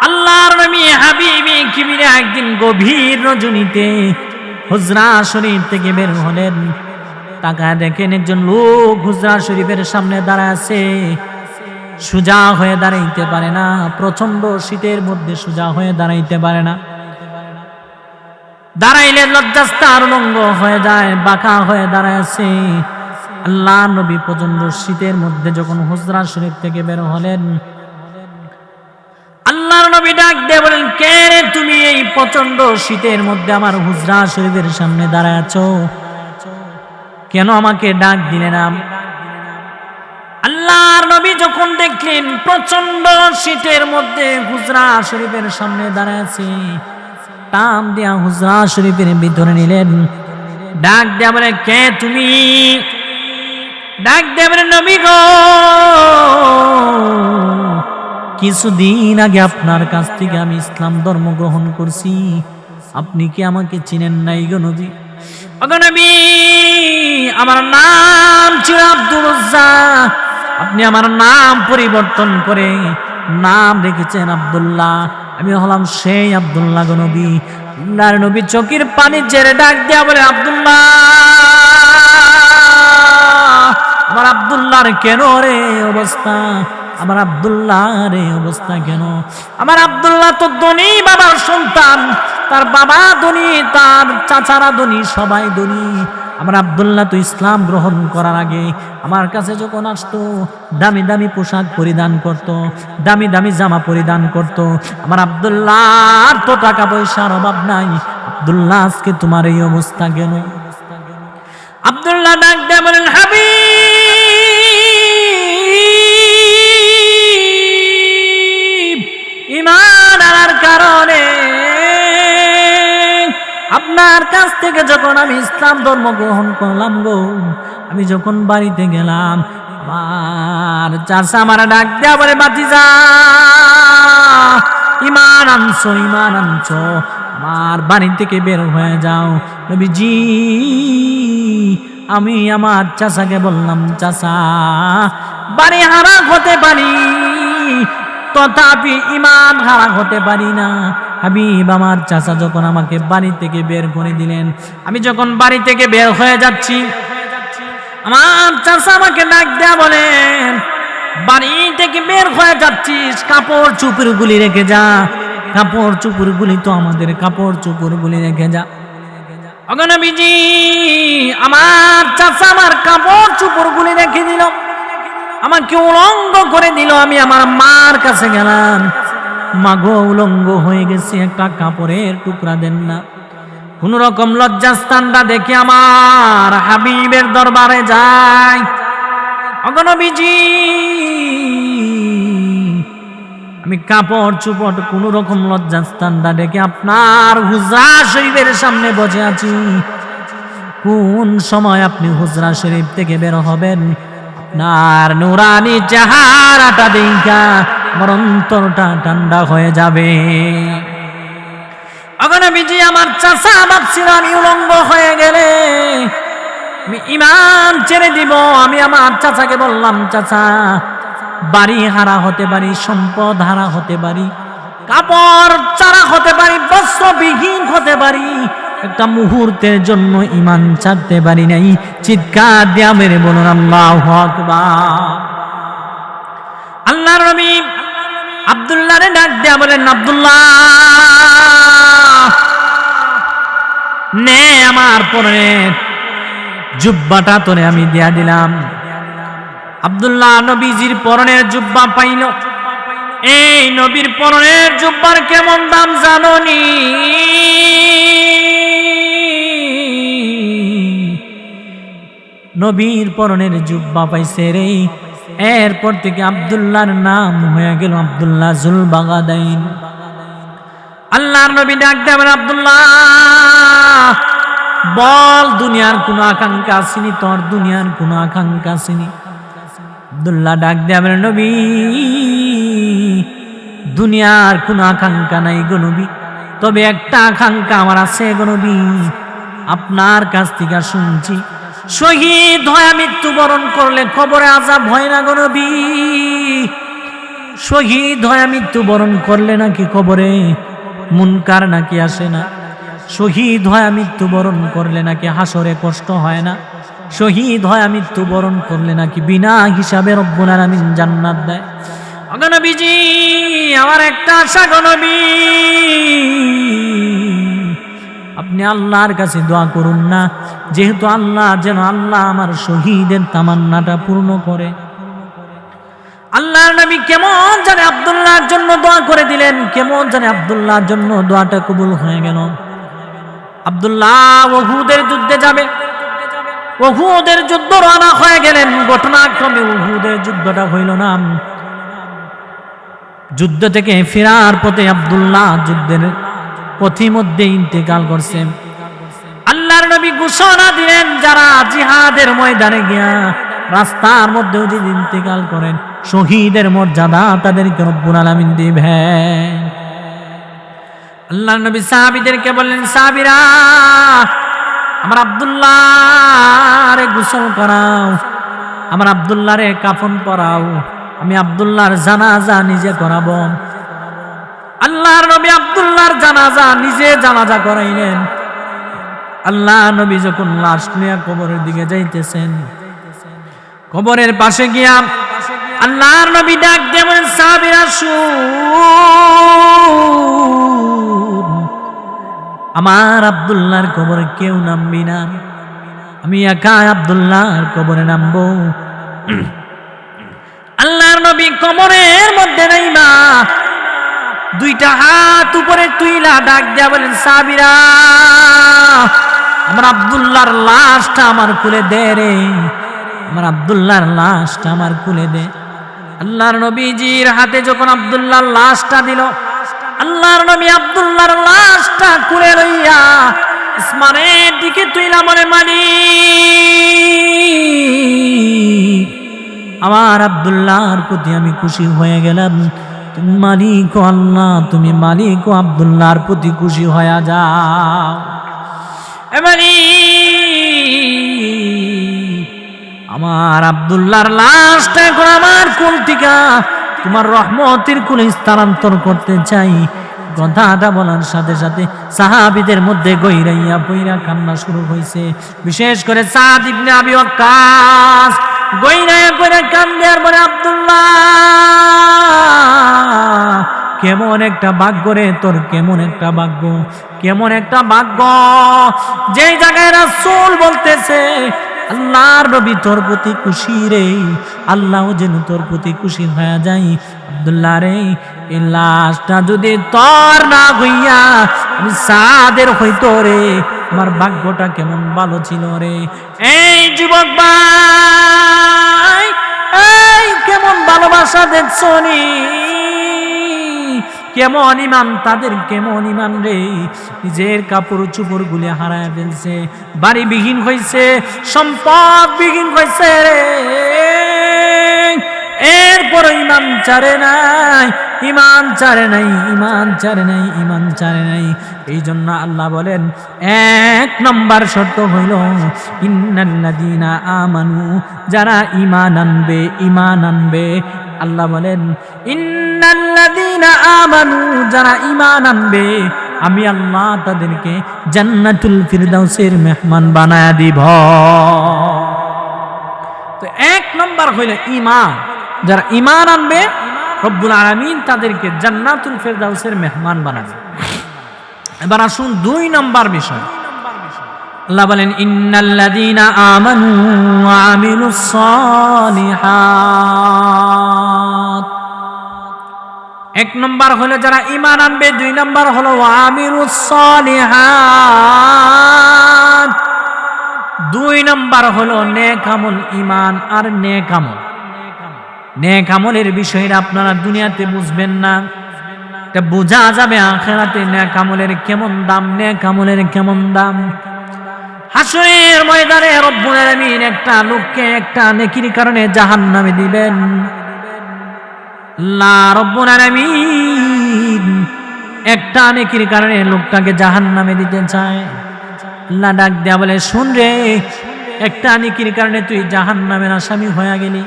আল্লাহর নবী হাবিবে কিবরিয়া একদিন গভীর রজনীতে হুজরা শরীফ থেকে বের হলেন। তাকায় দেখেন একজন লোক হুজরা শরীফের সামনে দাঁড়ায় আছে, সোজা হয়ে দাঁড়াইতে পারে না, প্রচন্ড শীতের মধ্যে সোজা হয়ে দাঁড়াইতে পারে না। দাঁড়াইলে লজ্জাস্তার উলঙ্গ হয়ে যায়, বাঁকা হয়ে দাঁড়ায় আছে। আল্লাহ নবী প্রচন্ড শীতের মধ্যে যখন হুজরা শরীফ থেকে বের হলেন, আল্লাহর নবী ডাক দিয়ে বলেন, কে রে তুমি এই প্রচন্ড শীতের মধ্যে আমার হুজরা শরীফের সামনে দাঁড়ায় আছো? কেন আমাকে ডাক দিলে না? আল্লাহর নবী যখন দেখলেন প্রচন্ড শীতের মধ্যে হুজরা শরীফের সামনে দাঁড়ায় আছে, টান দিয়া হুজরা শরীফের ভিতরে নিলেন। ডাক দিয়া বলে, কে তুমি? ডাক দিয়া বলে, নবী গো, কিছুদিন আগে আপনার কাছ থেকে আমি ইসলাম ধর্ম গ্রহণ করছি, আপনি কি আমাকে চিনেন নাই গো নবী? ওগো নবী, আমার নাম ছিল আব্দুর রাজ্জাক, আপনি আমার নাম পরিবর্তন করে নাম রেখেছেন আব্দুল্লাহ, আমি হলাম সেই আব্দুল্লাহ গো নবী। আল্লাহর নবী চোখের পানি ঝেড়ে ডাক দিয়া বলে, আব্দুল্লাহ, আমার আব্দুল্লাহর কেন রে অবস্থা? আমার আব্দুল্লাহর এই অবস্থা কেন? আমার আব্দুল্লাহ তো ধনী বাবার সন্তান, তার বাবা ধনী, তার চাচারা ধনী, সবাই ধনী। আমার আব্দুল্লাহ তো ইসলাম গ্রহণ করার আগে আমার কাছে যখন আসতো, দামি দামি পোশাক পরিধান করত, দামি দামি জামা পরিধান করত। আমার আব্দুল্লাহর তো টাকা পয়সার অভাব নাই, আব্দুল্লাহ আজকে তোমার এই অবস্থা কেন? আব্দুল্লাহ ডাক দিয়ে বলেন, হাবিব, ঈমান আনার কারণে আপনার কাছ থেকে যখন আমি ইসলাম ধর্ম গ্রহণ করলাম গো, আমি যখন বাড়িতে গেলাম, আমার চাচা আমার ডাক দেয়া বলে, ভাতিজা, ঈমান আনছো, ঈমান আনছো, আমার বাড়ি থেকে বের হয়ে যাও। নবীজি, আমি আমার চাচাকে বললাম, চাচা, বাড়ি হারা হতে পারি, তথাপি ঈমান হারা হতে পারি না। হাবিব, আমার চাচা যখন আমাকে বাড়ি থেকে বের করে দিলেন, আমি যখন বাড়ি থেকে বের হয়ে যাচ্ছি, আমার চাচা আমাকে ডাক দেয়া বলেন, বাড়ি থেকে বের হয়ে যাচ্ছিস, কাপড় চোপড় গুলি রেখে যা, কাপড় চোপড় গুলি তো আমাদের কাপড় চোপড় গুলি রেখে যা। ওগো নবীজি, আমার চাচা আমার কাপড় চোপড় গুলি রেখে দিল, আমাকে উলঙ্গ করে দিল। আমি আমার মার কাছে গেলাম, মাগো, উলঙ্গ হয়ে গেছে, একটা কাপড়ের টুকরা দেন না। কোন রকম লজ্জাস্থানটা দেখে আমার হাবিবের দরবারে যায়। ওগো নবীজি, আমি কাপড় চুপট কোন রকম লজ্জাস্থানটা ডেকে আপনার হুজরা শরীফের সামনে বসে আছি। কোন সময় আপনি হুজরা শরীফ থেকে বের হবেন, আপনার নুরানি চেহারাটা দেখা আমার অন্তরটা ঠান্ডা হয়ে যাবে। নবীজি আমার চাচা ভাবছিল আমি উলঙ্গ হয়ে গেলে আমি ঈমান ছেড়ে দিব। আমি আমার চাচাকে বললাম, চাচা বাড়ি হারা হতে পারি, সম্পদ হারা হতে পারি, কাপড় চারা হতে পারি, বস্ত্রবিহীন হতে পারি, একটা মুহূর্তের জন্য ঈমান ছাড়তে পারি নাই। চিৎকার দিয়া মেরে বলুন আল্লাহু আকবার। আল্লাহর নবী আব্দুল্লাহরে ডাক দিয়া বলেন, আব্দুল্লাহ নে আমার পরনের জুব্বাটা তোরে আমি দিয়া দিলাম। আব্দুল্লাহ নবীজির পরনের জুব্বা পাইল। এই নবীর পরনের জুব্বার কেমন দাম জানোনি? নবীর পরনের জুব্বা পাইছে রে। এরপর থেকে আব্দুল্লাহর নাম হয়ে গেল আব্দুল্লাহ জুলবাগাদাইন। আল্লাহর নবী ডাক দেবেন, আব্দুল্লাহ বল দুনিয়ার কোন আকাঙ্ক্ষা আসেনি তোর? দুনিয়ার কোন আকাঙ্ক্ষা আসেনি? আব্দুল্লাহ ডাক দেবেন, নবী দুনিয়ার কোন আকাঙ্ক্ষা নাই গো নবী, তবে একটা আকাঙ্ক্ষা আমার আছে গো নবী। আপনার কাছ থেকে শুনছি শহীদ হয়ে মৃত্যুবরণ করলে কবরে আযাব হয় না গো নবী। শহীদ হয়ে মৃত্যুবরণ করলে নাকি কবরে মুনকার নাকি আসে না? শহীদ হয়ে মৃত্যুবরণ করলে নাকি হাসরে কষ্ট হয় না? শহীদ হয়ে মৃত্যুবরণ করলে নাকি বিনা হিসাবে রব্বুল আলামিন জান্নাত দেয়? ওগো নবীজি আমার একটা আশা গো নবী, আপনি আল্লাহর কাছে দোয়া করুন না, যেহেতু আল্লাহ যেন আল্লাহ আমার শহীদের তামান্নাটা পূর্ণ করে। আল্লাহর নবী কেমন জানে আব্দুল্লাহর জন্য দোয়া করে দিলেন, কেমন জানে আব্দুল্লাহর জন্য দোয়াটা কবুল হয়ে গেল। আব্দুল্লাহ উহুদের যুদ্ধে যাবে, উহুদের যুদ্ধ রওনা হয়ে গেলেন। ঘটনাক্রমে উহুদের যুদ্ধটা হইল না। যুদ্ধ থেকে ফেরার পথে আব্দুল্লাহ যুদ্ধের পথিমধ্যে ইন্তেকাল করছেন। আল্লাহর নবী ঘোষণা দিলেন, যারা জিহাদের ময়দানে গিয়া রাস্তার মধ্যেও যদি ইন্তেকাল করেন, শহীদের মর্যাদা তাদেরকে রব্বুল আলামিন দিবেন। আল্লাহর নবী সাহাবীদেরকে বললেন, সাহাবীরা আমার আব্দুল্লাহরে গোসল করাও, আমার আব্দুল্লাহরে কাফন পরাও, আমি আব্দুল্লাহর জানাজা নিজে করাবো। আল্লাহর নবী আব্দুল্লাহর জানাজা নিজে জানাজা করাইলেন। আল্লাহ নবী যখন লাশ নিয়ে কবরের দিকে যাইতেছেন, কবরের পাশে গিয়া আল্লাহর নবী ডাক দেবেন, সাহাবীরা শুন, আমার আব্দুল্লাহর কবরে কেউ নামবি না, আমি একা আব্দুল্লাহর কবরে নামবো। আল্লাহর নবী কবরের মধ্যে নাইবা দুইটা হাত উপরে তুইলা ডাক দিয়া বলেন, সাহাবীরা আমার আব্দুল্লাহর লাশটা আমার কুলে দে রে, আমার আব্দুল্লাহর লাশটা আমার কুলে দে। আল্লাহর নবীজির হাতে যখন আব্দুল্লাহর লাশটা দিল, আল্লাহর নবী আব্দুল্লাহর লাশটা কুলে লইয়া আসমানের দিকে তুইলা বলে, মালিক আমার আব্দুল্লাহর প্রতি আমি খুশি হয়ে গেলাম। তুমি মালিক ও আল্লাহ, তুমি মালিক ও আব্দুল্লাহর প্রতি খুশি হয়ে যাও। এবারে আমার আব্দুল্লাহর লাশটা এখন আমার কোল থেকে তোমার রহমতের কোলে স্থানান্তর করতে চাই। কথাটা বলার সাথে সাথে সাহাবীদের মধ্যে গৈরাইয়া বইরা কান্না শুরু হয়েছে। বিশেষ করে সাদ ইবনে আবি ওয়াক্কাস গৈরাইয়া কইরা কান্দে আর বলে, আব্দুল্লাহ কেমন একটা ভাগ্য রে তোর, কেমন একটা ভাগ্য, কেমন একটা ভাগ্য, যেই জায়গায় রাসূল বলতেছে আল্লাহর নবী তোর প্রতি খুশি রে, আল্লাহ যেন তোর প্রতি খুশি হয়ে যায়। আব্দুল্লাহ রে এই লাশটা যদি তোর না হইয়া আমি সাদের হইতো রে, আমার ভাগ্যটা কেমন ভালো ছিল রে। এই যুবক ভাই, এই কেমন ভালোবাসা দেখছো নি? কেমন ইমান তাদের, কেমন ইমান রে, নিজের কাপড় চোপড় গুলি হারায় ফেলছে, বাড়ি বিহীন হয়েছে, সম্পদ বিহীন হয়েছে রে, এরপর ইমান ছাড়ে নাই, ইমান ছাড়ে নাই, ইমান ছাড়ে নাই, ইমান ছাড়ে নাই। এই জন্য আল্লাহ বলেন 1 নম্বর শর্ত হইল ইন্নাল্লাযীনা আমানু, যারা ঈমান আনবে, ঈমান আনবে। আল্লাহ বলেন ইন্নাল্লাযীনা আমানু, যারা ঈমান আনবে আমি আল্লাহ তাদেরকে জান্নাতুল ফিরদাউসের মেহমান বানায়া দিব। তো 1 নম্বর হইল ঈমান, যারা ঈমান আনবে রব্বুল আলামিন তাদেরকে জান্নাতুল ফিরদাউসের মেহমান বানাবে। এবার আসুন 2 নম্বর বিষয়। আল্লাহ বলেন ইন্নাল্লাযীনা আমানু ওয়া আমিলুস সালিহাত। 1 নম্বর হলো যারা ঈমান আনবে, 2 নম্বর হলো ওয়া আমিলুস সালিহাত, 2 নম্বর হলো নেক আমল। ঈমান আর নেক আমল, নেক আমলের বিষয়টা আপনারা দুনিয়াতে বুঝবেন না, এটা বোঝা যাবে আখিরাতে নেক আমলের কেমন দাম, নেক আমলের কেমন দাম। হাসরের ময়দানে রব্বুল আলামিন একটা লোককে একটা নেকির কারণে জাহান্নামে দিবেন। আল্লাহ রব্বুল আলামিন একটা নেকির কারণে লোকটাকে জাহান্নামে দিতে চায়। আল্লাহ ডাক দেয়া বলে, শুন রে, একটা নেকির কারণে তুই জাহান্নামের আসামি হয়ে গেলি।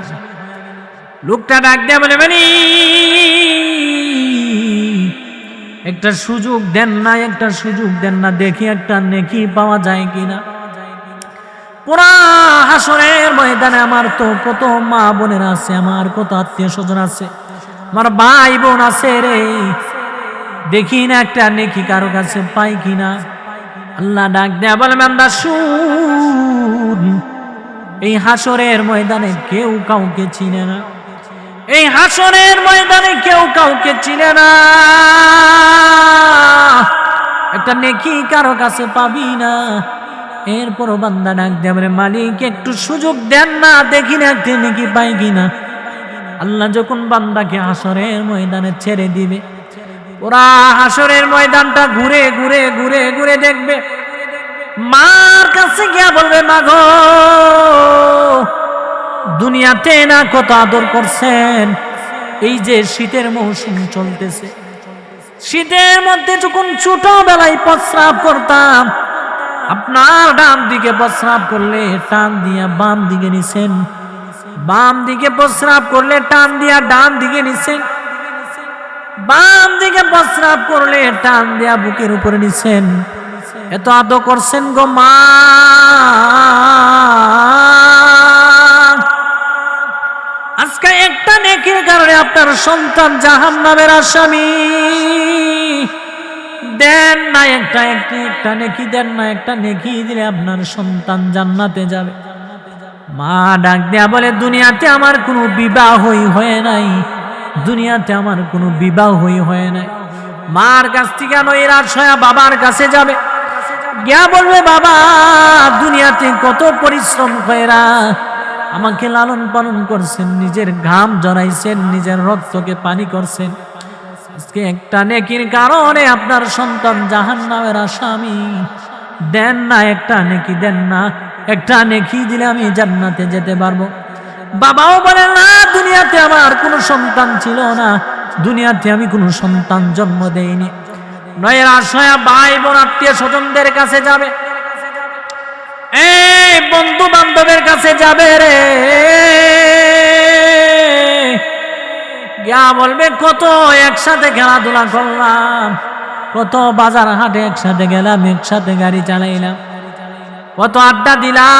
লোকটা ডাক দেয়া বলে, মানে একটা সুযোগ দেন না, একটা সুযোগ দেন না, দেখি একটা নেকি পাওয়া যায় কিনা। পুরা হাসরের ময়দানে আমার তো কত মা বোনেরা আছে, আমার কত আত্মীয় স্বজন আছে, আমার ভাই বোন আছে রে, দেখি না একটা নেকি কারো কাছে পাই কিনা। আল্লাহ ডাক দেয়া বলে, বান্দা শুন, এই হাসরের ময়দানে কেউ কাউকে চিনে না, এই হাসরের ময়দানে কেউ কাউকে চিনে না, একটা নেকি কারো কাছে পাবি না। এরপর বান্দা ডাক দেয়া বলে, মালিক একটু সুযোগ দেন না, দেখি না একটা নেকি পাই কিনা। আল্লাহ যখন বান্দাকে হাসরের ময়দানে ছেড়ে দিবে, ওরা হাসরের ময়দানটা ঘুরে ঘুরে ঘুরে ঘুরে দেখবে, মার কাছে গিয়া বলবে, মা গো, দুনিয়াতে না কত আদর করছেন, এই যে শীতের মৌসুম চলতেছে, শীতের মধ্যে যখন ছোটবেলায় প্রস্রাব করতাম, আপনার ডান দিকে প্রস্রাব করলে টান দিয়া বাম দিকে নিছেন, বাম দিকে প্রস্রাব করলে টান দিয়া ডান দিকে নিছেন, বাম দিকে প্রস্রাব করলে টান দিয়া বুকের উপরে নিছেন, এত আদর করছেন গো মা। আজকে একটা নেকির কারণে আপনার সন্তান জাহান্নামের আসামি। দেন না একটা নেকি দেন না, একটা নেকি দিলে আপনার সন্তান জান্নাতে যাবে। মা ডাক দেয়া বলে, দুনিয়াতে আমার কোনো বিবাহ হয় নাই, দুনিয়াতে আমার কোনো বিবাহ হয় নাই। মার কাছ থেকে নৈরাশ হয়ে বাবার কাছে যাবে, গিয়া বলবে, বাবা দুনিয়াতে কত পরিশ্রম কইরা আমাকে লালন পালন করছেন, নিজের ঘাম জড়াইছেন, নিজের রক্তকে পানি করছেন, আজকে একটা নেকির কারণে আপনার সন্তান জাহান্নামের আসামি। দেন না একটা নেকি দেন না, একটা নেকি দিলে আমি জান্নাতে যেতে পারবো। বাবাও বলে, না দুনিয়াতে আমার কোনো সন্তান ছিল না, দুনিয়াতে আমি কোনো সন্তান জন্ম দেইনি। নয়ের আশায় ভাই বোন আত্মীয় স্বজনদের কাছে যাবে, এই বন্ধু বান্ধবের কাছে যাবে রে, গিয়া বলবে, কত একসাথে খেলাধুলা করলাম, কত বাজার হাটে একসাথে গেলাম, একসাথে গাড়ি চালাইলাম, কত আড্ডা দিলাম,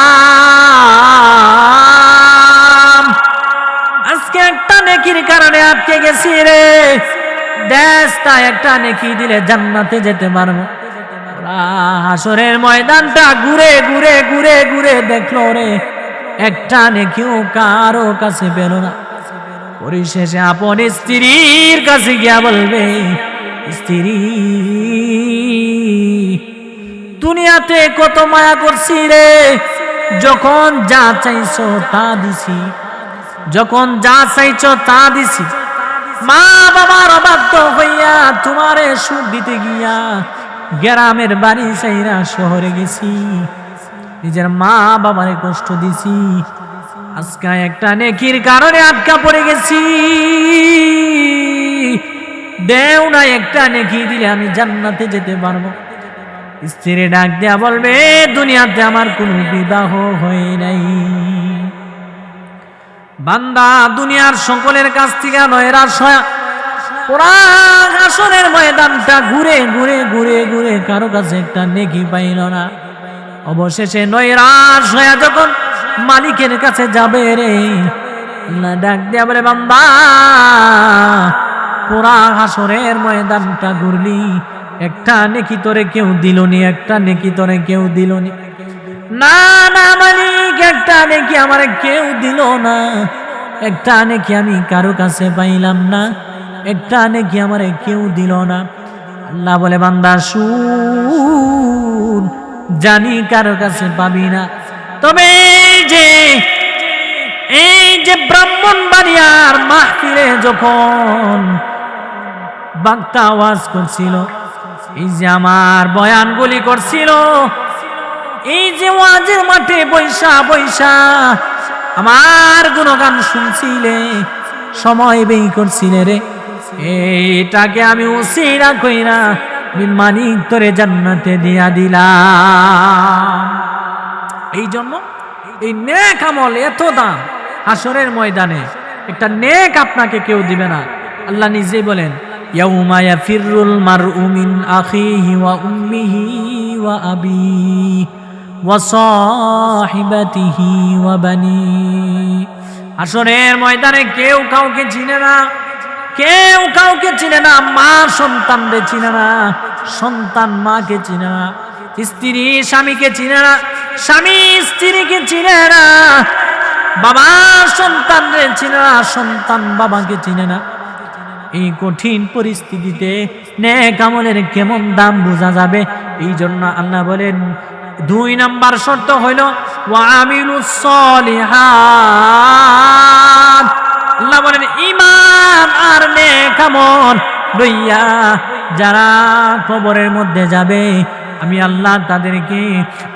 আজকে একটা নেকির কারণে আটকে গেছি রে। দেশটা একটা নেকি দিলে জান্নাতে যেতে পারবো। হাসরের ময়দানটা ঘুরে ঘুরে ঘুরে ঘুরে দেখলো রে, একটা নেকিও কারো কাছে পেল না। পরিশেষে আপন স্ত্রীর কাছে গিয়া বলবে, স্ত্রী দুনিয়াতে কত মায়া করছি রে, যখন যা চাইছো তা দিছি, যখন যা চাইছো তা দিছি, মা বাবার অবাধ্য হইয়া তোমারে সুখ দিতে গিয়া গ্রামের বাড়ি চাইরা শহরে গেছি, নিজের মা বাবারে কষ্ট দিছি, আজকে একটা নেকির কারণে আটকা পড়ে গেছি। দেও না একটা নেকি দিলে আমি জান্নাতে যেতে পারবো। স্ত্রী ডাক দেয়া বলবে, দুনিয়াতে আমার কোনো বিবাহ হয় নাই। বান্দা দুনিয়ার সকলের কাছ থেকে নয়রাশ হয়, পুরা হাসরের ময়দানটা ঘুরে ঘুরে ঘুরে ঘুরে কারো কাছে একটা নেকি পাইল না। অবশেষে নয়রাশ হয়ে যখন মালিকের কাছে যাবে রে, আল্লাহ ডাক দিয়া বলে, বান্দা পুরা হাসরের ময়দানটা ঘুরলি, একটা নেকি তোরে কেউ দিলনি, একটা নেকি তোরে কেউ দিলনি। না না মালিক, একটা নেকি আমারে কেউ দিল না, একটা নেকি আমি কারো কাছে পাইলাম না, একটা নেকি আমারে কেউ দিল না। আল্লাহ বলে, বান্দা শুন, জানি কারো কাছে পাবি না, তবে এই যে ব্রাহ্মণবাড়িয়ার মাহফিলে যখন বক্তা ওয়াজ করছিল, এই যে আমার বয়ানগুলি করছিল, এই যে ওয়াজের মাঠে বৈশা বৈশা আমার গুণগান শুনছিলে, সময় ব্যয় করছিলে রে, এইটাকে আমি উসিলা কইরা আমি মালিক তোরে জান্নাতে দিয়া দিলাম। এই জন্য এই নেক আমল এত দাম, হাসরের ময়দানে একটা নেক আপনাকে কেউ দিবে না। আল্লাহ নিজেই বলেন, ইয়াউমা ইয়াফিরুল মারউ মিন আখিহি ওয়া উম্মিহি ওয়া আবিহি ওয়া সাহিবাতিহি ওয়া বানি। হাসরের ময়দানে কেউ কাউকে চিনে না, কেউ কাউকে চিনে না। মা সন্তানকে চিনে না, সন্তান মাকে চিনে না, স্ত্রী স্বামীকে চিনে না, স্বামী স্ত্রীকে চিনে না, বাবা সন্তানকে চিনে না, সন্তান বাবাকে চিনে না। এই কঠিন পরিস্থিতিতে নেক আমলের কেমন দাম বোঝা যাবে? এই জন্য আল্লাহ বলেন, 2 নাম্বার শর্ত হইল ওয়া আমিলুস সলিহাত। আল্লাহ বলেন, ঈমান আর নেক আমল লইয়া যারা কবরের মধ্যে যাবে, আমি আল্লাহ তাদেরকে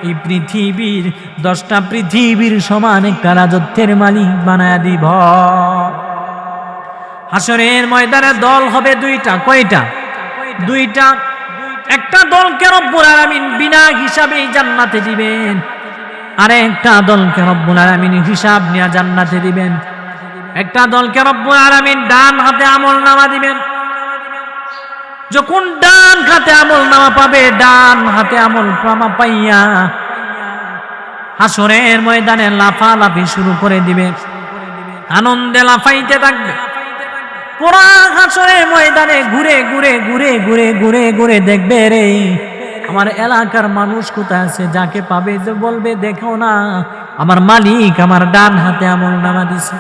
এই পৃথিবীর 10টা পৃথিবীর সমান একটা রাজত্বের মালিক বানায়া দিব। হাসরের ময়দানে দল হবে 2টা। কয়টা? 2টা। একটা দলকে রব্বুল আলামিন বিনা হিসাবে জান্নাতে দিবেন, আর একটা দলকে রব্বুল আলামিন হিসাব নিয়ে জান্নাতে দিবেন। একটা দলকে রব্বুল আলামিন ডান হাতে আমলনামা দিবেন। যখন ডান হাতে আমলনামা পাবে, ডান হাতে আমলনামা পাইয়া হাসরের ময়দানে লাফালাফি শুরু করে দিবে, আনন্দে লাফাইতে থাকবে। পুরা হাসরের ময়দানে ঘুরে ঘুরে ঘুরে ঘুরে ঘুরে ঘুরে দেখবে রে, আমার এলাকার মানুষ কোথায় আছে, যাকে পাবে যে বলবে, দেখো না আমার মালিক আমার ডান হাতে আমলনামা দিছে,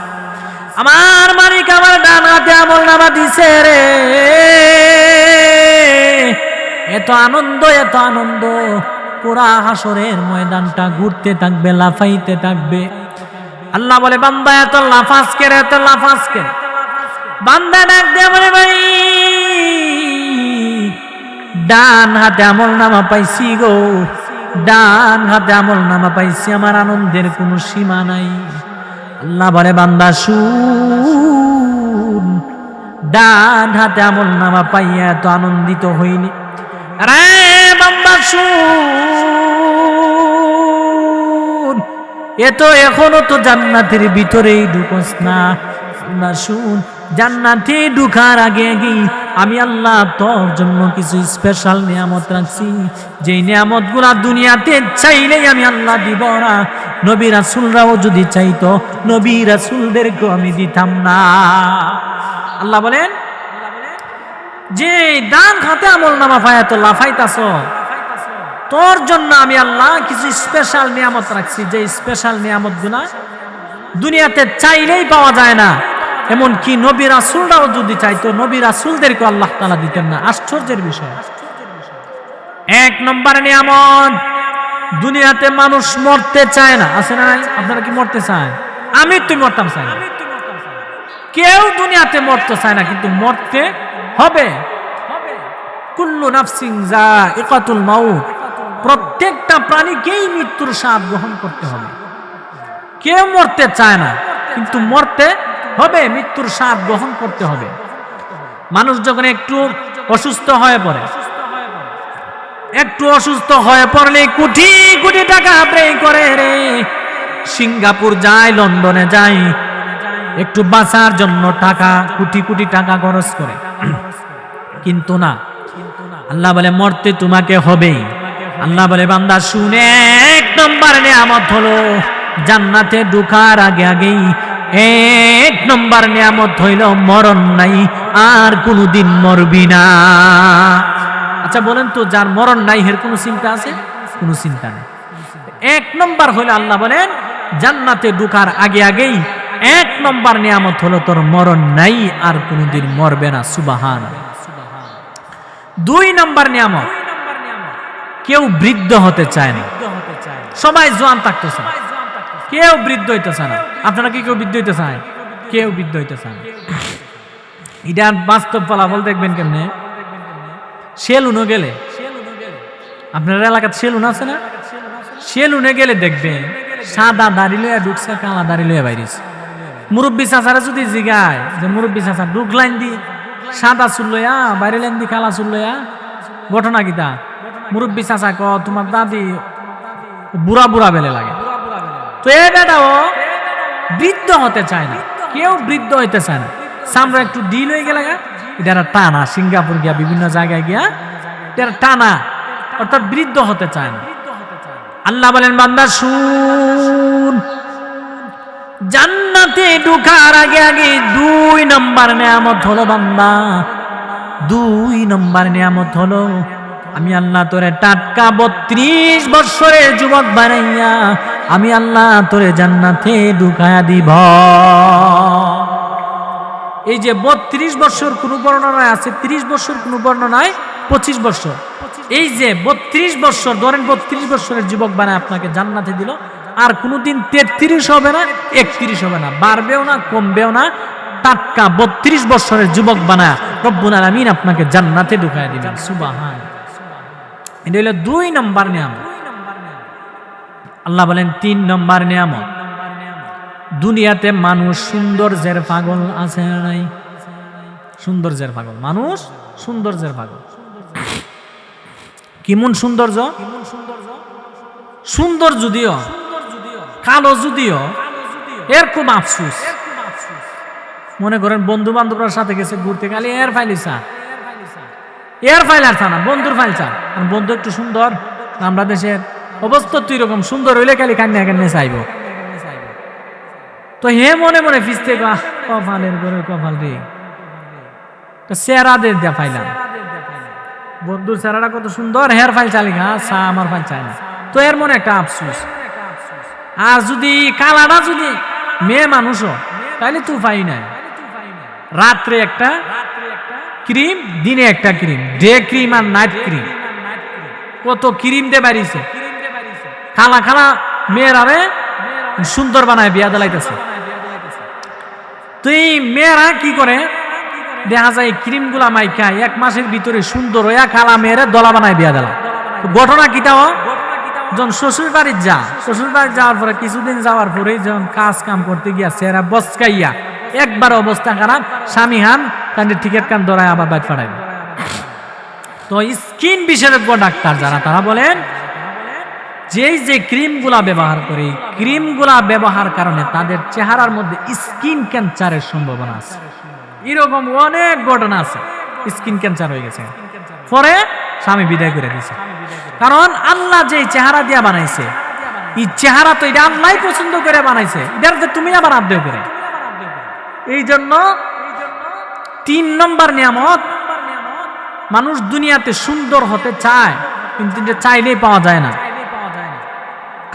আমার মালিক আমার ডান হাতে আমলনামা দিছে রে। এত আনন্দ, এত আনন্দ, পুরা হাসরের ময়দানটা ঘুরতে থাকবে, লাফাইতে থাকবে। আল্লাহ বলে, বান্দা এত লাফাস কে রে, এত লাফাস কে? বান্দা ডাক দিয়ে বলে, ভাই ডান হাতে আমলনামা পাইছি গো, ডান হাতে আমলনামা পাইছি, আমার আনন্দের কোনো সীমা নাই। আল্লাহ বলে, বান্দা শুন, ডান হাতে আমলনামা পাইয়া এত আনন্দিত হইনি রে বান্দা, শুন, এখনো তো জান্নাতের ভিতরেই ঢুকস না। আল্লাহ শুন, জান্নাতে ঢুকার আগে আমি আল্লাহ তোর জন্য কিছু স্পেশাল নিয়ামত রাখছি, যেই নিয়ামতগুলা দুনিয়াতে চাইলেই আমি আল্লাহ দিব না। নবী রাসূলরাও যদি চাইতো, নবী রাসূলদেরকেও আমি দিতাম না। আল্লাহ বলেন, যে ডান হাতে আমলনামা পায়া তো লাফাইতাছ, তোর জন্য আমি আল্লাহ কিছু স্পেশাল নিয়ামত রাখছি, যে স্পেশাল নিয়ামতগুলা দুনিয়াতে চাইলেই পাওয়া যায় না। এমন কি নবী রাসূলরাও যদি চাইতো, নবী রাসূলদেরকে আল্লাহ তাআলা দিতেন না। আশ্চর্যের বিষয়। 1 নম্বর নিয়ামত, দুনিয়াতে মানুষ মরতে চায় না, আছে না? আপনারা কি মরতে চান? আমি তুই মরতাম চাই না। কেউ দুনিয়াতে মরতে চায় না, কিন্তু মরতে হবে। কুল্লু নাফসিন যায়িকাতুল মাউত, প্রত্যেকটা প্রাণীকেই মৃত্যুর স্বাদ গ্রহণ করতে হবে। কেউ মরতে চায় না, কিন্তু মরতে হবে, মৃত্যুর স্বাদ গ্রহণ করতে হবে। মানুষ যখন একটু অসুস্থ হয়ে পড়ে, একটু অসুস্থ হয়ে পড়লে কোটি কোটি টাকা ব্যয় করে রে, সিঙ্গাপুর যায়, লন্ডনে যায়, একটু বাঁচার জন্য টাকা, কোটি কোটি টাকা খরচ করে। কিন্তু না, আল্লাহ বলে মরতে তোমাকে হবেই। আল্লাহ বলে বান্দা শুনে, এক নম্বর নিয়ামত হলো জান্নাতে ঢোকার আগে আগেই এক নম্বর নিয়ামত হইল মরণ নাই, আর কোনদিন মরবি না। আচ্ছা বলেন তো, যার মরণ নাই এর কোনো চিন্তা আছে? কোনো চিন্তা নেই। এক নম্বর হইল আল্লাহ বলেন জান্নাতে ঢোকার আগে আগেই এক নম্বর নিয়ামত হলো তোর মরণ নাই, আর কোনদিন মরবে না। সুবহানাল্লাহ। দুই নম্বর নিয়ামত, কেউ বৃদ্ধ হতে চায় না, সবাই জোয়ান থাকতে চায়, কেউ বৃদ্ধ হইতে চায় না। আপনারা কি কেউ বৃদ্ধ হইতে চায়? কেউ বৃদ্ধ হইতে চায় না। এটা বাস্তব ফলাফল দেখবেন কেমনে? সেলুনে গেলে, আপনার এলাকার সেলুন আছে না? সেলুনে গেলে দেখবেন সাদা দাড়ি লইয়া ঢুকছে, কালা দাড়ি লইয়া বাইরেছে। মুরব্বী চাচারা যদি জিগায় যে মুরব্বী চাচা ঢুক লাইন দি সাদা চুল লইয়া, বাইরে লাইন দি কালা চুল লইয়া, ঘটনা কিতা? মুরব্বী চাচা ক তোমার দাদি বুড়া বুড়া বেলে লাগে। তো এ বেটাও বৃদ্ধ হতে চায় না, কেউ বৃদ্ধ হইতে চায় না। সামরা একটু ডিল হয়ে গেলে এটা টানা, সিঙ্গাপুর গিয়া বিভিন্ন জায়গায় গিয়া এটা টানা, অর্থাৎ বৃদ্ধ হতে চায় না। আল্লাহ বলেন বান্দা শুন, জান্নাতে ঢোকার আগে আগে দুই নম্বর নিয়ামত হলো বান্দা, দুই নম্বর নিয়ামত হলো আমি আল্লাহ তোরে টাটকা 32 বছরের যুবক বানাইয়া আমি আল্লাহ তোরে জান্নাতে ঢুকায়া দিব। এই যে 32 বছর কোন বর্ণনায় আছে, 30 বছর কোন বর্ণনায় 25 বছর। এই যে 32 বছর ধরেন, 32 বছরের যুবক বানায় আপনাকে জান্নাতে দিল, আর কোনদিন 33 হবে না, 31 হবে না, বাড়বেও না, কমবেও না। টাটকা 32 বছরের যুবক বানায় রব্বুল আলামিন আপনাকে জান্নাতে ঢুকায়া দিবেন। সুবহান। এটা হলো দুই নম্বর নিয়ামত। আল্লাহ বলেন 3 নম্বর নিয়ামত, দুনিয়াতে মানুষ সৌন্দর্যের পাগল আছে না নাই? সৌন্দর্যের পাগল মানুষ, সৌন্দর্যের পাগল। কেমন সৌন্দর্য? সুন্দর যদিও, কালো যদিও, এর খুব আফসোস। মনে করেন বন্ধু বান্ধবরা সাথে গেছে ঘুরতে, খালি এর ফাইলি চা, এর ফাইল আর চা না, বন্ধুর ফাইল চা। কারণ বন্ধু একটু সুন্দর, আমরা দেশের অবস্থা তো এরকম, সুন্দর হইলে খালি কান্না কান্না চাইব। তো হে মনে মনে ফিসতে কপালের করে কপাল রে, তো চেহারাদের দিয়া ফাইলাম, বন্ধুর চেহারাটা কত সুন্দর, হেয়ার ফাইল চালি না, চা আমার ফাইল চাই না। তো এর মনে একটা আফসোস। আর যদি কালাটা যদি মেয়ে মানুষও, তাহলে তু পাই নাই। রাত্রে একটা ক্রিম, দিনে একটা ক্রিম, ডে ক্রিম আর নাইট ক্রিম, কত ক্রিম দিয়ে বাড়িছে। খালা খালা মেয়েরা সুন্দর বানায় বিয়া দিলাইতেছে। তো এই মেয়েরা কি করে, দেখা যায় ক্রিম গুলা মাইকা 1 মাসের ভিতরে সুন্দর হইয়া খালা মেয়েরা দলা বানায় বিয়া দিলা। ঘটনা কিটাও, যখন শ্বশুর বাড়ি যা, শ্বশুর বাড়ি যাওয়ার পরে কিছুদিন যাওয়ার পরে যখন কাজ কাম করতে গিয়া চেহারা বসকাইয়া একবার অবস্থা খারাপ, স্বামী হান তাহলে টিকেট কান ধরায় আবার বাইক ফাটাই। তো স্কিন বিশেষজ্ঞ ডাক্তার যারা, তারা বলেন যে ক্রিমগুলা ব্যবহার করে, ক্রিমগুলা ব্যবহার কারণে তাদের চেহারার মধ্যে স্কিন ক্যান্সারের সম্ভাবনা আছে। এরকম অনেক ঘটনা আছে, স্কিন ক্যান্সার হয়ে গেছে, পরে স্বামী বিদায় করে দিয়েছে। কারণ আল্লাহ যে চেহারা দিয়া বানাইছে, এই চেহারা তো এটা আল্লাহ পছন্দ করে বানাইছে, এটা তুমি আবার আদেও করে। এই জন্য 3 নম্বর নিয়ামত, মানুষ দুনিয়াতে সুন্দর হতে চায়, কিন্তু এটা চাইলেই পাওয়া যায় না।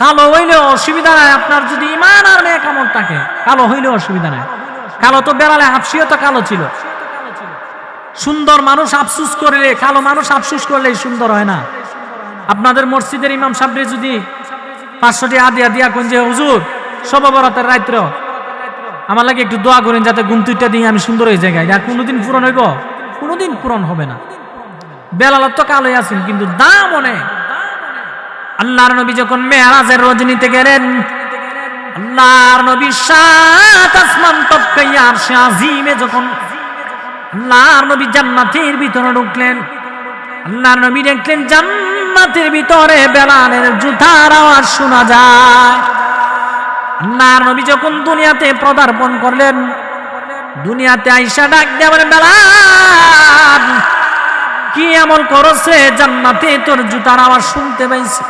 কালো হইলেও অসুবিধা নাই, আপনার যদি ইমান আর নেক আমল থাকে, কালো হইলেও অসুবিধা নাই। কালো তো বেড়ালে হাফসিও তো কালো ছিল। সুন্দর মানুষ আফসুস করলে, কালো মানুষ আফসুস করলে সুন্দর হয় না। আপনাদের মসজিদের ইমাম সাহেব যদি 500টি আদিয়া দিয়া কোন যে হুজুর শবে বরাতের রাত্র আমার লাগে একটু দোয়া করেন যাতে ঘুম তুইটা দিয়ে আমি সুন্দর হয়ে যাই। এটা কোনোদিন পূরণ হইব? কোনোদিন পূরণ হবে না। বেলাল তো কালোই আছেন কিন্তু দাম অনেক। আল্লাহর নবী যখন মেরাজের রজনীতে গেলেন, আল্লাহর নবী সাত আসমান টপকাইয়া আরশে আজিমে যখন আল্লাহর নবী জান্নাতের ভিতরে ঢুকলেন, আল্লাহর নবী দেখলেন জান্নাতের ভিতরে বেলালের জুতার আওয়াজ শোনা যায়। আল্লাহর নবী যখন দুনিয়াতে পদার্পণ করলেন, দুনিয়াতে আইসা ডাক দিয়ে বলেন, বেলাল কি আমল করছে জান্নাতে তোর জুতার আওয়াজ শুনতে পাইছি?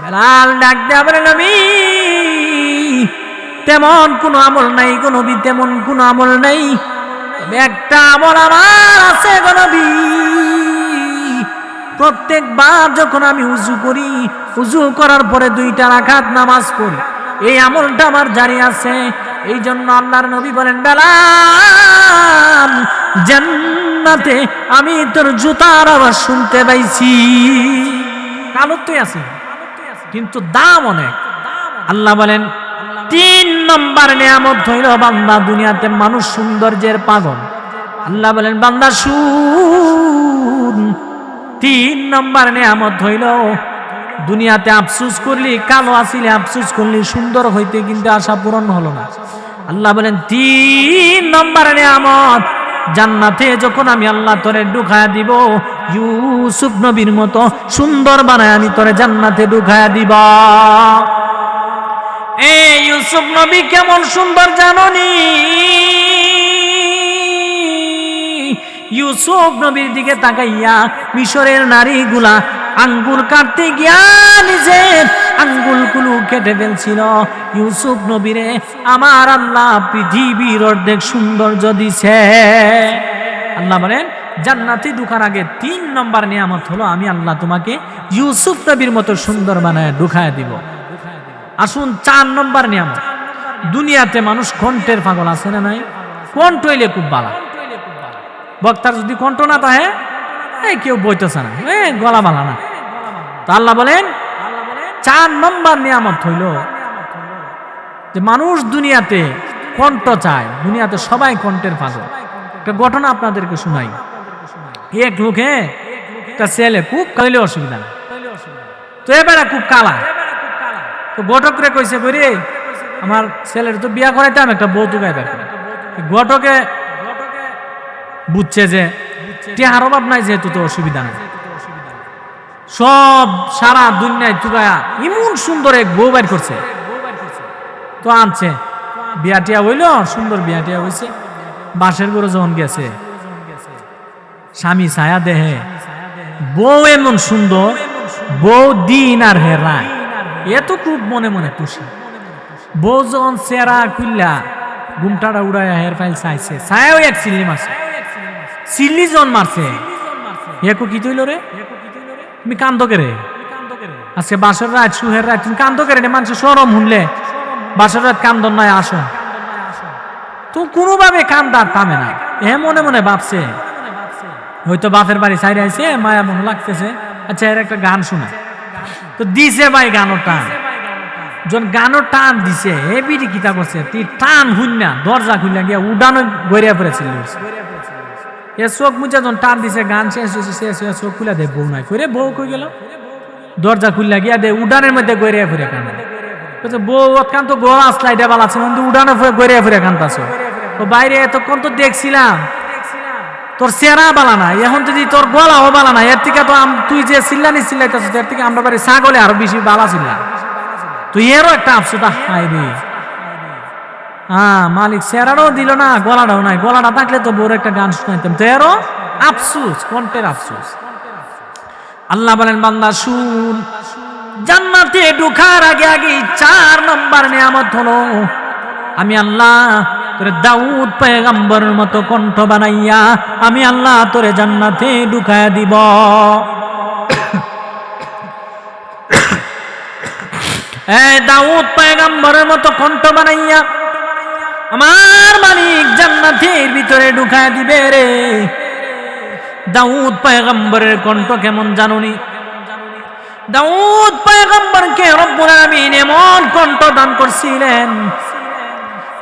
বেলাল ডাক দিয়ে বলেন, নবী তেমন কোনো আমল নাই গো নবী, তেমন কোনো আমল নাই, তবে একটা আমল আমার আছে গো নবী। প্রত্যেকবার যখন আমি উযু করি, উযু করার পরে 2 রাকাত নামাজ পড়ি, এই আমলটা আমার জারি আছে। এই জন্য আল্লাহর নবী বলেন, বেলাল জান্নাতে আমি তোর জুতার আওয়াজ শুনতে পাইছি। কালত্বই আছে কিন্তু দাম অনেক। আল্লাহ বলেন 3 নম্বর নিয়ামত হইল বান্দা দুনিয়াতে মানুষ সৌন্দর্যের পাগল। আল্লাহ বলেন, বান্দা শুন, 3 নম্বর নিয়ামত হইল দুনিয়াতে আফসোস করলি, কালো আসিলে আফসোস করলি, সুন্দর হইতে কিন্তু আশা পূরণ হলো না। আল্লাহ বলেন 3 নম্বর নিয়ামত, জান্নাতে যখন আমি আল্লাহ তোরে ঢুকায়া দিব, ইউসুফ নবীর মতো সুন্দর বানায় আমি তোরে জান্নাতে ঢুকায়া দিব। এই ইউসুফ নবী কেমন সুন্দর জানোনি? ইউসুফ নবীর দিকে তাকাইয়া মিশরের নারীগুলা আঙ্গুল কাটতে গিয়া নিজের আঙ্গুলগুলো কেটে ফেলছিল। ইউসুফ নবীরে আমার আল্লাহ পৃথিবীর অর্ধেক সৌন্দর্য দিছে। আল্লাহ বলেন জান্নাতে ঢোকার আগে 3 নম্বর নিয়ামত হলো আমি আল্লাহ তোমাকে ইউসুফ নবীর মতো সুন্দর বানায় ঢুকায় দিব। আসুন 4 নম্বর নিয়ামত, দুনিয়াতে মানুষ কণ্ঠের পাগল আছে না নাই? কণ্ঠ হইলে খুব ভালো। বক্তার যদি কণ্ঠ না থাকে কেউ বইতেছে না, গলা ভালো না। তো আল্লাহ বলেন 4 নম্বর নিয়ামত হইল যে মানুষ দুনিয়াতে কণ্ঠ চায়। দুনিয়াতে সবাই কণ্ঠের পাগল। একটা ঘটনা আপনাদেরকে শোনাই। এক লোকে একটা ছেলে খুব কাইলে অসুবিধা না, তো এবারে খুব কালা। তো ঘটকরে কইছে, করি আমার ছেলের তো বিয়া করাইতাম, একটা বউ তো গাইবে। ঘটকে বুঝছে যে টিহার অভাব নাই, যেহেতু তো অসুবিধা নাই, সব সারা দুনিয়ায় চুকায়া এমন সুন্দর এক বউ বাইর করছে। তো আনছে, বিয়াটিয়া হইল, সুন্দর বিয়াটিয়া হইছে। বাসের ঘরে যখন গেছে, স্বামী ছায়া দেহে, বউ এমন সুন্দর, বউ দিন আর হেরায়, এত খুব মনে মনে খুশি। বউ যখন চেরা খুললা ঘুমটাটা উড়াইয়া হের ফাইল চাইছে, ছায়াও এক চিল্লি মারছে। চিল্লি জন মারছে, একো কি তৈল রে, তুমি কান্দ কেরে? আজকে বাসর রাত, সুহের রাত, তুমি কান্দ কেরে? মানুষের সরম শুনলে বাসর রাত কান্দন নয়, আসো। তো কোনোভাবে কান্দার থামে না। মনে মনে ভাবছে হয়তো বাপের বাড়ি সাইড আইছে, মায়া মনে লাগতেছে, আচ্ছা এর একটা গান শোনা। তো দিছে ভাই গানো টান, যখন গানো টান দিছে বিড়ি কিতা করছে, তুই টান হুন না, দরজা খুললা গিয়া উডানো গড়িয়া পড়েছিল। এ চোখ মুচা যখন টান দিছে, গান শেষ হয়েছে, শেষ হয়ে চোখ খুলে দে, বউ নাই করে, বউ কই গেল? দরজা খুললা গিয়া দে উডানের মধ্যে গড়িয়া ফিরে কান। বউ কান তো গোড়া আসলাই দেবাল আছে, কিন্তু উডানে গড়িয়া ফিরে কান্তাছ। তো বাইরে এতক্ষণ তো দেখছিলাম তোর চেহারা বালা না, এখন যদি তোর গলাও বালা না, এর থেকে তো তুই যে চিল্লানি চিল্লাইতেছ, এর থেকে আমরা বাড়ি ছাগলে আরো বেশি বালা চিল্লা। তুই এরও একটা আফসোটা হাই রে। মালিক চেহারাও দিল না, গলাটাও নাই। গলাটা থাকলে তো বড় একটা গান শোনাইতাম। তো এরও আফসোস, কণ্ঠের আফসোস। আল্লাহ বলেন বান্দা শুন, জান্নাতে ঢোকার আগে আগে 4 নম্বর নিয়ামত হলো আমি আল্লাহ তোরে দাউদ পয়গম্বরের মতো কণ্ঠ বানাইয়া আমি আল্লাহ তোরে জান্নাতে ঢুকায়া দিব। দাউদ পয়গম্বরের মতো কণ্ঠ বানাইয়া আমার মালিক জান্নাতের ভিতরে ঢুকায়া দিবে রে। দাউদ পয়গম্বরের কণ্ঠ কেমন জানুনি? দাউদ পয়গম্বরকে রব্বুল আলামিন এমন কণ্ঠ দান করছিলেন,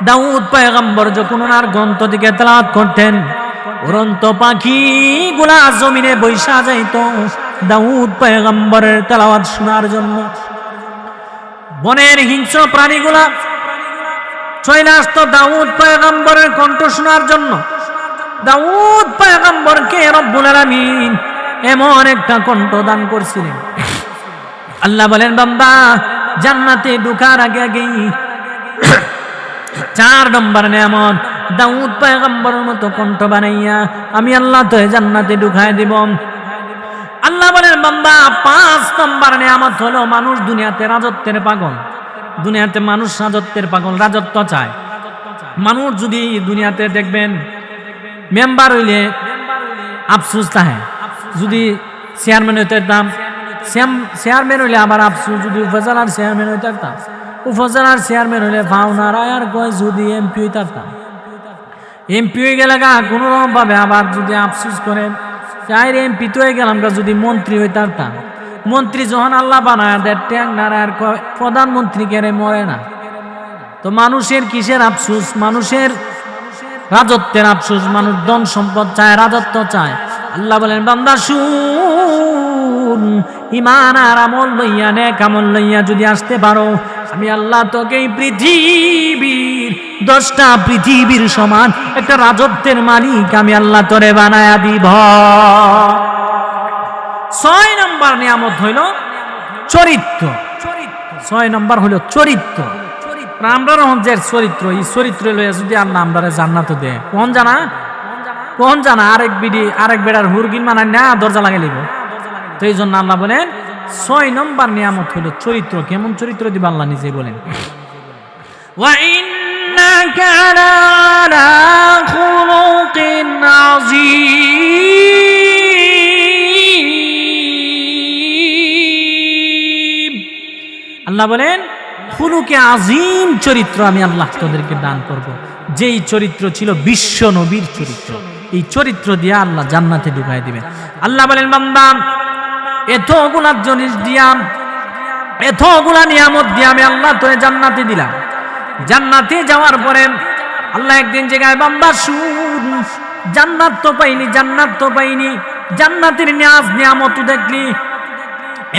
দাউদ পয়গম্বর যখন ওনার গ্রন্থ থেকে তেলাওয়াত করতেন, উড়ন্ত পাখিগুলা জমিনে বৈশা যাইত দাউদ পয়গম্বরের তেলাওয়াত শোনার জন্য। বনের হিংস্র প্রাণীগুলা চলে আসতো দাউদ পয়গম্বরের কণ্ঠ শোনার জন্য। দাউদ পয়গম্বরকে রব্বুল আলামিন এমন একটা কণ্ঠ দান করছিলেন। আল্লাহ বলেন, বান্দা জান্নাতে ঢোকার আগে আগেই 4 নম্বর নিয়ামত দাউদ পয়গম্বরের মতো কণ্ঠ বানাইয়া আমি আল্লাহ তো জান্নাতে ঢুকায় দিব। আল্লাহ বলেন, বান্দা 5 নম্বর নিয়ামত হলো মানুষ দুনিয়াতে রাজত্বের পাগল। দুনিয়াতে মানুষ রাজত্বের পাগল, রাজত্ব চায়। মানুষ যদি দুনিয়াতে দেখবেন মেম্বার হইলে আফসুস তাহে, যদি চেয়ারম্যান হইতে পারতাম, চেয়ারম্যান হইলে আবার আফসুস, যদি উপজেলার চেয়ারম্যান হইতে পারতাম, উপজেলার চেয়ারম্যান হইলে ভাওনার আর কয় যদি এমপি হইতে পারতাম, এমপি হয়ে গেলে গা কোনো রকম ভাবে আবার যদি আফসুস করেন চাইরে এমপি তো হয়ে গেলাম গা যদি মন্ত্রী হইতে পারতাম। মন্ত্রী যখন আল্লাহ বানায় দেয় ট্যাং নারায় কয় প্রধানমন্ত্রী কেড়ে মরে না। তো মানুষের কিসের আফসুস? মানুষের রাজত্বের আফসুস। মানুষ ধন সম্পদ চায়, রাজত্ব চায়। আল্লাহ বলেন, বান্দা শুন, ঈমান আর আমল লইয়া, নেক আমল লইয়া যদি আসতে পারো, আমি আল্লাহ তোকে এই পৃথিবীর 10টা পৃথিবীর সমান একটা রাজত্বের মালিক আমি আল্লাহ তোরে বানায়া দিব। 6 নম্বর নিয়ামত হইল চরিত্র। 6 নম্বর হইল চরিত্র। আমরা রহমতের চরিত্র, এই চরিত্র লইয়া যদি আল্লাহ আমরা জান্নাত দেয়, কোন জানা আরেক বেড়ার হুরগিন মানায় না দরজা লাগাই লিব। তো এই জন্য আল্লাহ বলেন 6 নম্বর নিয়ামত হলো চরিত্র। কেমন চরিত্র দিবা আল্লাহ নিজে বলেন, ওয়া ইন্নাকা আলা খুলুকিন আযীম। আল্লাহ বলেন খুলুকে আযীম চরিত্র আমি আল্লাহ তোদেরকে দান করব। যেই চরিত্র ছিল বিশ্ব নবীর চরিত্র, এই চরিত্র দিয়ে আল্লাহ জান্নাতে ঢুকাই দিবেন। আল্লাহ বলেন, বান্দা এতগুলা জিনিস দিয়াম, এতগুলা নিয়ামত দিয়ে আমি আল্লাহ তোরে জান্নাতে দিলাম। জান্নাতে যাওয়ার পরে আল্লাহ একদিন জায়গায়, বান্দা শুন, জান্নাত তো পাইনি, জান্নাত তো পাইনি, জান্নাতের নিয়ামত দেখলি,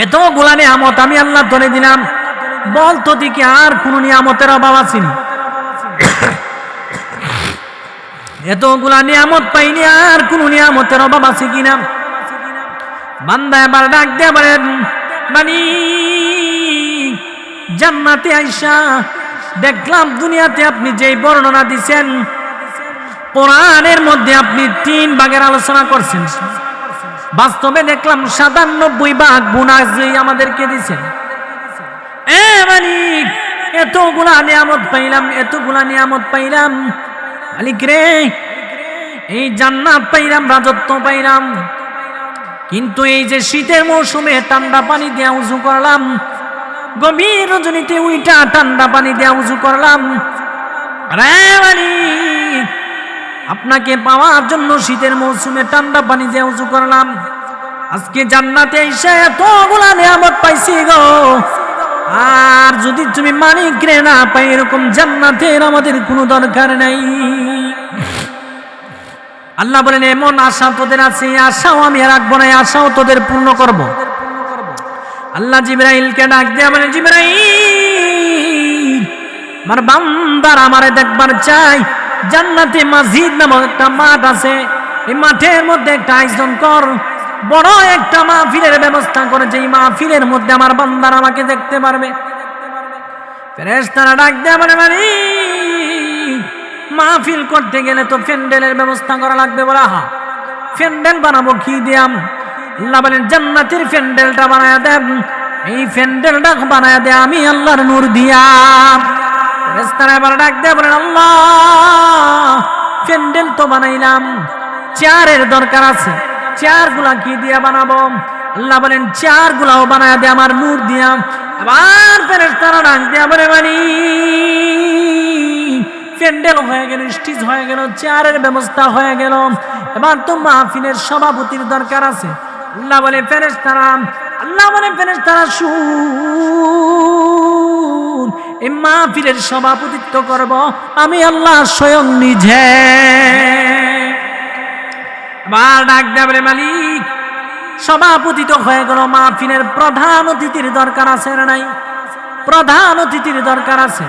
এতগুলা নিয়ামত আমি আল্লাহ তোরে দিলাম, বলতো দিকে আর কোন নিয়ামতের অভাব আছেনি? এতগুলা নিয়ামত পাইনি, আর কোন নিয়ামতের অভাব আছে কিনা? বান্দা এবার ডাক দিয়ে বলেন, মানে জান্নাতে আইসা দেখলাম দুনিয়াতে আপনি যেই বর্ণনা দিছেন কোরআনের মধ্যে আপনি 3 ভাগের আলোচনা করছেন, বাস্তবে দেখলাম 97 ভাগ বোনাস আমাদেরকে দিছেন। মালিক এতগুলা নিয়ামত পাইলাম, এতগুলা নিয়ামত পাইলাম, মালিক রে এই জান্নাত পাইলাম, রাজত্ব পাইলাম, কিন্তু এই যে শীতের মৌসুমে ঠান্ডা পানি দিয়ে উযু করলাম, গভীর রজনীতে উইটা ঠান্ডা পানি দিয়ে উযু করলাম, রে মালিক আপনাকে পাওয়ার জন্য শীতের মৌসুমে ঠান্ডা পানি দিয়ে উযু করলাম, আজকে জান্নাতে এসে এতগুলা নিয়ামত পাইছি গো, আর যদি তুমি মালিক রে না পাই এরকম জান্নাতের আমাদের কোনো দরকার নাই। আল্লাহ বলেন, এমন আশা তোদের আছে, আশাও আমি রাখবো না, আশাও তোদের পূর্ণ করব। আল্লাহ জিবরাইলকে ডাক দিয়ে বলেন, জিবরাইল আমার বান্দার আমারে দেখবার চাই, জান্নাতে মসজিদ নামক একটা মাঠ আছে, এই মাঠের মধ্যে একটা আয়োজন কর, বড় একটা মাহফিলের ব্যবস্থা করে, যেই মাহফিলের মধ্যে আমার বান্দার আমাকে দেখতে পারবে। ফেরেশতারা ডাক দিয়ে বলে, মালিক মাহফিল করতে গেলে তো প্যান্ডেলের ব্যবস্থা করা লাগবে। বলা হ্যাঁ, প্যান্ডেল বানাবো কি দিয়াম? আল্লাহ বলেন, জান্নাতের প্যান্ডেলটা বানায়া দেন, এই প্যান্ডেলটা বানায়া দে আমি আল্লাহর নূর দিয়া। ফেরেশতারা এবার ডাক দিয়ে বলেন, আল্লাহ প্যান্ডেল তো বানাইলাম, চেয়ারের দরকার আছে, চেয়ারগুলা কি দিয়া বানাবো? আল্লাহ বলেন, চেয়ারগুলাও বানায়া দে আমার নূর দিয়া। আবার ফেরেশতারা ডাক দিয়া বলে, মালিক প্যান্ডেল হয়ে গেল, স্টেজ হয়ে গেল, চেয়ারের ব্যবস্থা হয়ে গেল, এবার তো মাহফিলের সভাপতির দরকার আছে। আল্লাহ বলে, ফেরেশতারা শুন, এই মাহফিলের সভাপতিত্ব করব আমি আল্লাহ স্বয়ং নিজে। আবার ডাক দেবে মালিক, সভাপতি তো হয়ে গেল, মাহফিলের প্রধান অতিথির দরকার আছে না নাই? প্রধান অতিথির দরকার আছে।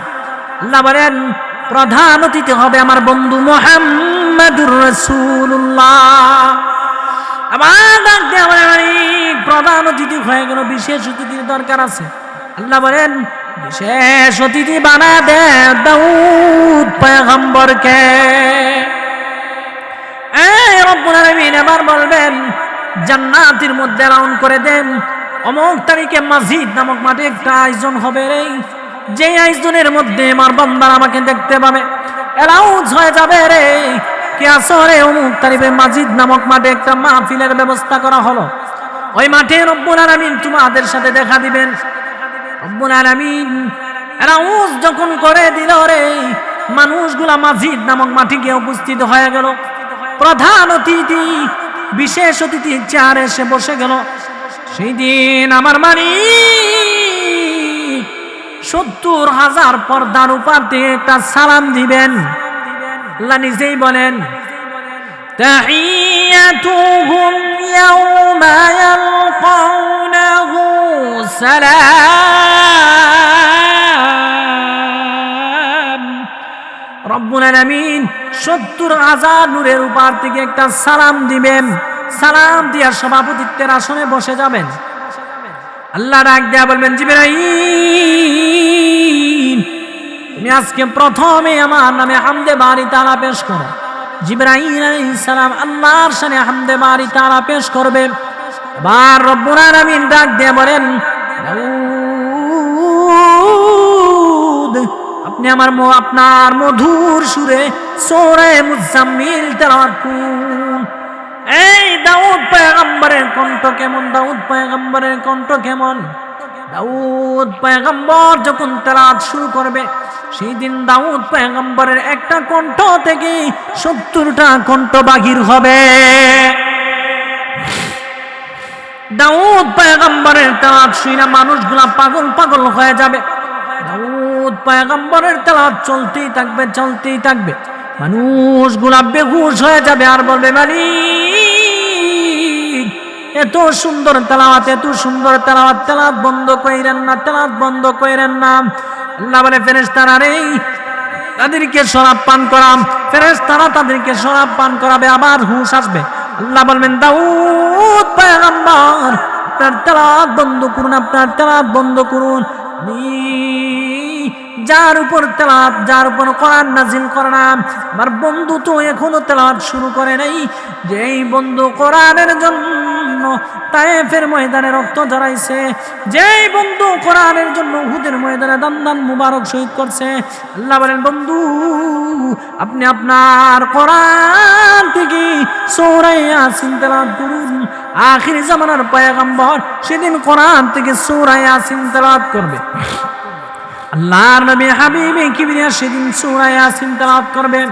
আল্লাহ বলেন প্রধান অতিথি হবে আমার বন্ধু মুহাম্মাদুর রাসূলুল্লাহ। আবার ডাক দেবে মালিক, প্রধান অতিথি হয়ে গেল, বিশেষ অতিথির দরকার আছে। আল্লাহ বলেন বিশেষ অতিথি বানা দে দাউদ পয়গম্বরকে। রব্বুল আলামিন এবার বলবেন জান্নাতের মধ্যে রাউন্ড করে দেন, অমুক তারিখে মসজিদ নামক মাঠে একটা আয়োজন হবে রে, যে আয়োজনের মধ্যে আমার বান্দারা আমাকে দেখতে পাবে, অ্যালাউন্স হয়ে যাবে রে কে আসরে অমুক তারিখে মসজিদ নামক মাঠে একটা মাহফিলের ব্যবস্থা করা হলো। ওই মাঠে রব্বুল আলামিন তোমাদের সাথে দেখা দিবেন। রব্বুল আলামিন অ্যালাউন্স যখন করে দিল রে, মানুষগুলা মসজিদ নামক মাঠে গিয়ে উপস্থিত হয়ে গেল। প্রধান অতিথি বিশেষ অতিথি চেয়ারে এসে বসে গেল। সেই দিন আমার মালিক ৭০,০০০ পর্দার উপর দিয়ে একটা সালাম দিবেন। আল্লাহ নিজেই বলেন তাহিয়াতুহুম ইয়াওমা ইয়ালকাউনাহু সালাম। রব্বুল আলামিন ৭০,০০০ নূরের উপর থেকে একটা সালাম দিবেন। সালাম দিয়া সভাপতিত্বের আসনে বসে যাবেন। আল্লাহ ডাক দেয়া বলবেন জিবরাইল তুমি আজকে প্রথমে আমার নামে হামদে বারি তাআলা পেশ করো। জিবরাইল আলাইহিস সালাম আল্লাহর শানে হামদে বারি তাআলা পেশ করবে। আবার রব্বুল আলামিন ডাক দেয়া বলেন দাউদ আপনি আপনার মধুর সুরে সূরা মুজাম্মিল তেলাওয়াত করুন। এই দাউদ পয়গম্বরের কণ্ঠ কেমন, দাউদ পয়গম্বরের কণ্ঠ কেমন? দাউদ পয়গম্বর যখন তেলাওয়াত শুরু করবে, সেই দিন দাউদ পয়গম্বরের একটা কণ্ঠ থেকে ৭০টা কণ্ঠ বাহির হবে। দাউদ পয়গম্বরের তেলাওয়াত শুনে মানুষগুলা পাগল পাগল হয়ে যাবে। দাউদ পয়গম্বরের তেলাওয়াত চলতেই থাকবে, চলতেই থাকবে। মানুষগুলা বেহুশ হয়ে যাবে আর বলবে মালিক এত সুন্দর তেলাওয়াত, এত সুন্দর তেলাওয়াত, তেলাওয়াত বন্ধ কইরেন না, তেলাওয়াত বন্ধ কইরেন না। আল্লাহ বলে ফেরেশতারা রে তাদেরকে শরাব পান করাম, ফেরেশতারা তাদেরকে শরাব পান করাবে, আবার হুঁশ আসবে। আল্লাহ বলবেন দাউদ পয়গম্বর আপনার তেলাওয়াত বন্ধ করুন, আপনার তেলাওয়াত বন্ধ করুন। যার উপর তেলাওয়াত, যার উপর কোরআন নাজিল করলাম, আমার বন্ধু তো এখনো তেলাওয়াত শুরু করে নাই। যেই বন্ধু কোরআনের জন্য তায়েফের ময়দানে রক্ত ঝরাইছে, যেই বন্ধু কোরআনের জন্য উহুদের ময়দানে দান মুবারক শহীদ করছে, আল্লাহ বলেন বন্ধু আপনি আপনার কোরআন থেকে সূরা ইয়াসিন তেলাওয়াত করুন। আখির জামানার পয়গম্বর সেদিন কোরআন থেকে সূরা ইয়াসিন তেলাওয়াত করবে। আল্লাহর নবী হাবিবে কিবরিয়া সেদিন সূরা ইয়াসিন তেলাওয়াত করবেন।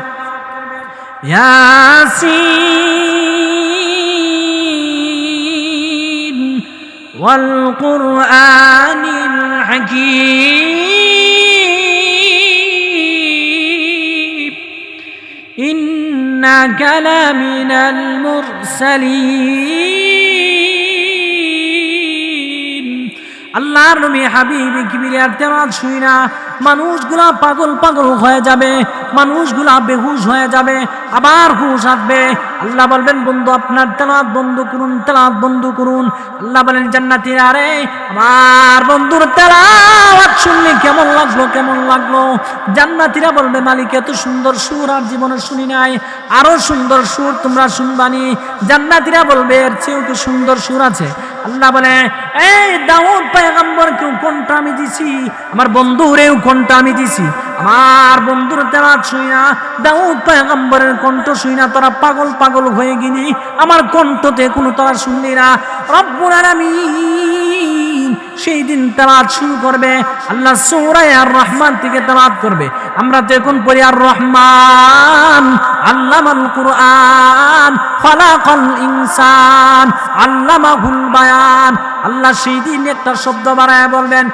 ইয়াসিন ওয়াল কুরআনিল হাকীম ইন্নাকা লামিনাল মুরসালিন। আল্লাহর নবী হাবিবে কিবরিয়ার তেলাওয়াত শুইনা মানুষগুলা পাগল পাগল হয়ে যাবে, মানুষগুলা বেহুশ হয়ে যাবে, আবার হুশ আসবে। আল্লাহ বলবেন বন্ধু আপনার তেলাওয়াত বন্ধ করুন, তেলাওয়াত বন্ধ করুন। আল্লাহ বলেন জান্নাতীরা রে আমার বন্ধুর তেলাওয়াত শুনলে কেমন লাগলো, কেমন লাগলো? জান্নাতীরা বলবে মালিক এত সুন্দর সুর আর জীবনে শুনি নাই, আরো সুন্দর সুর তোমরা শুনবানি। জান্নাতীরা বলবে এর চেয়েও কি সুন্দর সুর আছে? আল্লাহ বলে এই দাউদ পয়গম্বরকেও কোনটা আমি দিছি, আমার বন্ধুরেও কোনটা আমি দিছি। আমার বন্ধুর তেলাওয়াত শুইনা, দাউদ পয়গম্বরের কণ্ঠ শুইনা তোরা পাগল পাগল হয়ে গিনি, আমার কণ্ঠতে কোনো তোরা শুনলি না। রব্বুল আলামিন সেই দিন তেলাওয়াত শুরু করবে। আল্লাহ সূরা আর রহমান থেকে তেলাওয়াত করবে। আমরা তো এখন পড়ি আর রহমান আল্লামাল কুরআন খালাকাল ইনসান আল্লামাহুল বায়ান। আল্লাহ সেই দিন একটা শব্দ বাড়ায় বলবেন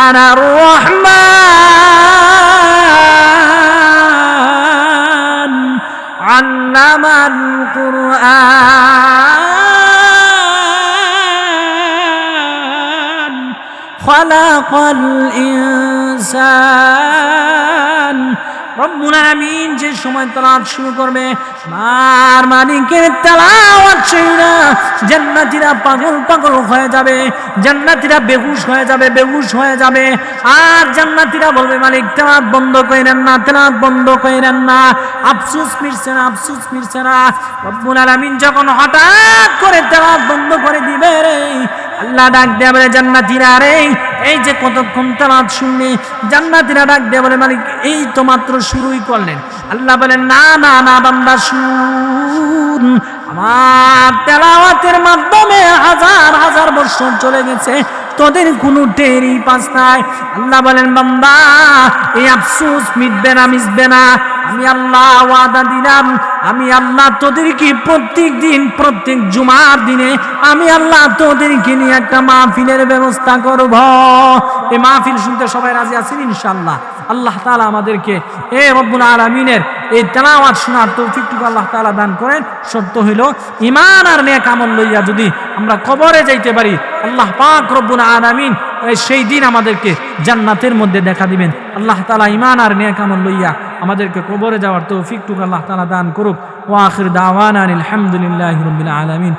আনা রহমান আল্লামাল কুরআন খালাকাল ইনসান। রব্বুল আলামিন যে সময় তেলাওয়াত শুরু করবে আর মালিকের তেলাওয়াত শুনে জান্নাতীরা পাগল পাগল হয়ে যাবে, জান্নাতীরা বেহুশ হয়ে যাবে, বেহুশ হয়ে যাবে। আর জান্নাতীরা বলবে মালিক তেলাওয়াত বন্ধ করেন না, তেলাওয়াত বন্ধ করেন না। আফসোস মিটছে না, আফসোস মিটছে না। রব্বুল আলামিন যখন হঠাৎ করে তেলাওয়াত বন্ধ করে দিবে রে, আল্লাহ ডাক দেয়া বলে জান্নাতীরা রে এই যে কতক্ষণ তেলাওয়াত শুনলে, জান্নাতীরা ডাক দেয়া বলে মালিক এই তো মাত্র শুরুই করলেন। আল্লাহ বলেন না না না বান্দা শুন, আমার তেলাওয়াতের মাধ্যমে হাজার হাজার বছর চলে গেছে, তোদের কোনো টেরই পাস নাই। আল্লাহ বলেন বান্দা এই আফসোস মিটবে না, মিটবে না। আমি আল্লাহ ওয়াদা দিলাম, আমি আল্লাহ তোদেরকে প্রত্যেক দিন প্রত্যেক জুমার দিনে আমি আল্লাহ তোদেরকে নিয়ে একটা মাহফিলের ব্যবস্থা করব। এই মাহফিল শুনতে সবাই রাজি আছেন ইনশাআল্লাহ? আল্লাহ তাআলা আমাদেরকে এ রব্বুল আলামিনের এই তেলাওয়াত শোনার তৌফিকটুকু আল্লাহ তাআলা দান করেন। শর্ত হইল ঈমান আর নেক আমল লইয়া যদি আমরা কবরে যাইতে পারি, আল্লাহ পাক রব্বুল আলামিন সেই দিন আমাদেরকে জান্নাতের মধ্যে দেখা দিবেন। আল্লাহ তাআলা ঈমান আর নেক আমল লইয়া আমাদেরকে কবরে যাওয়ার তৌফিকটুকু আল্লাহ তাআলা দান করুক। ওয়া আখির দাওয়ানা আলহামদুলিল্লাহি রাব্বিল আলামিন।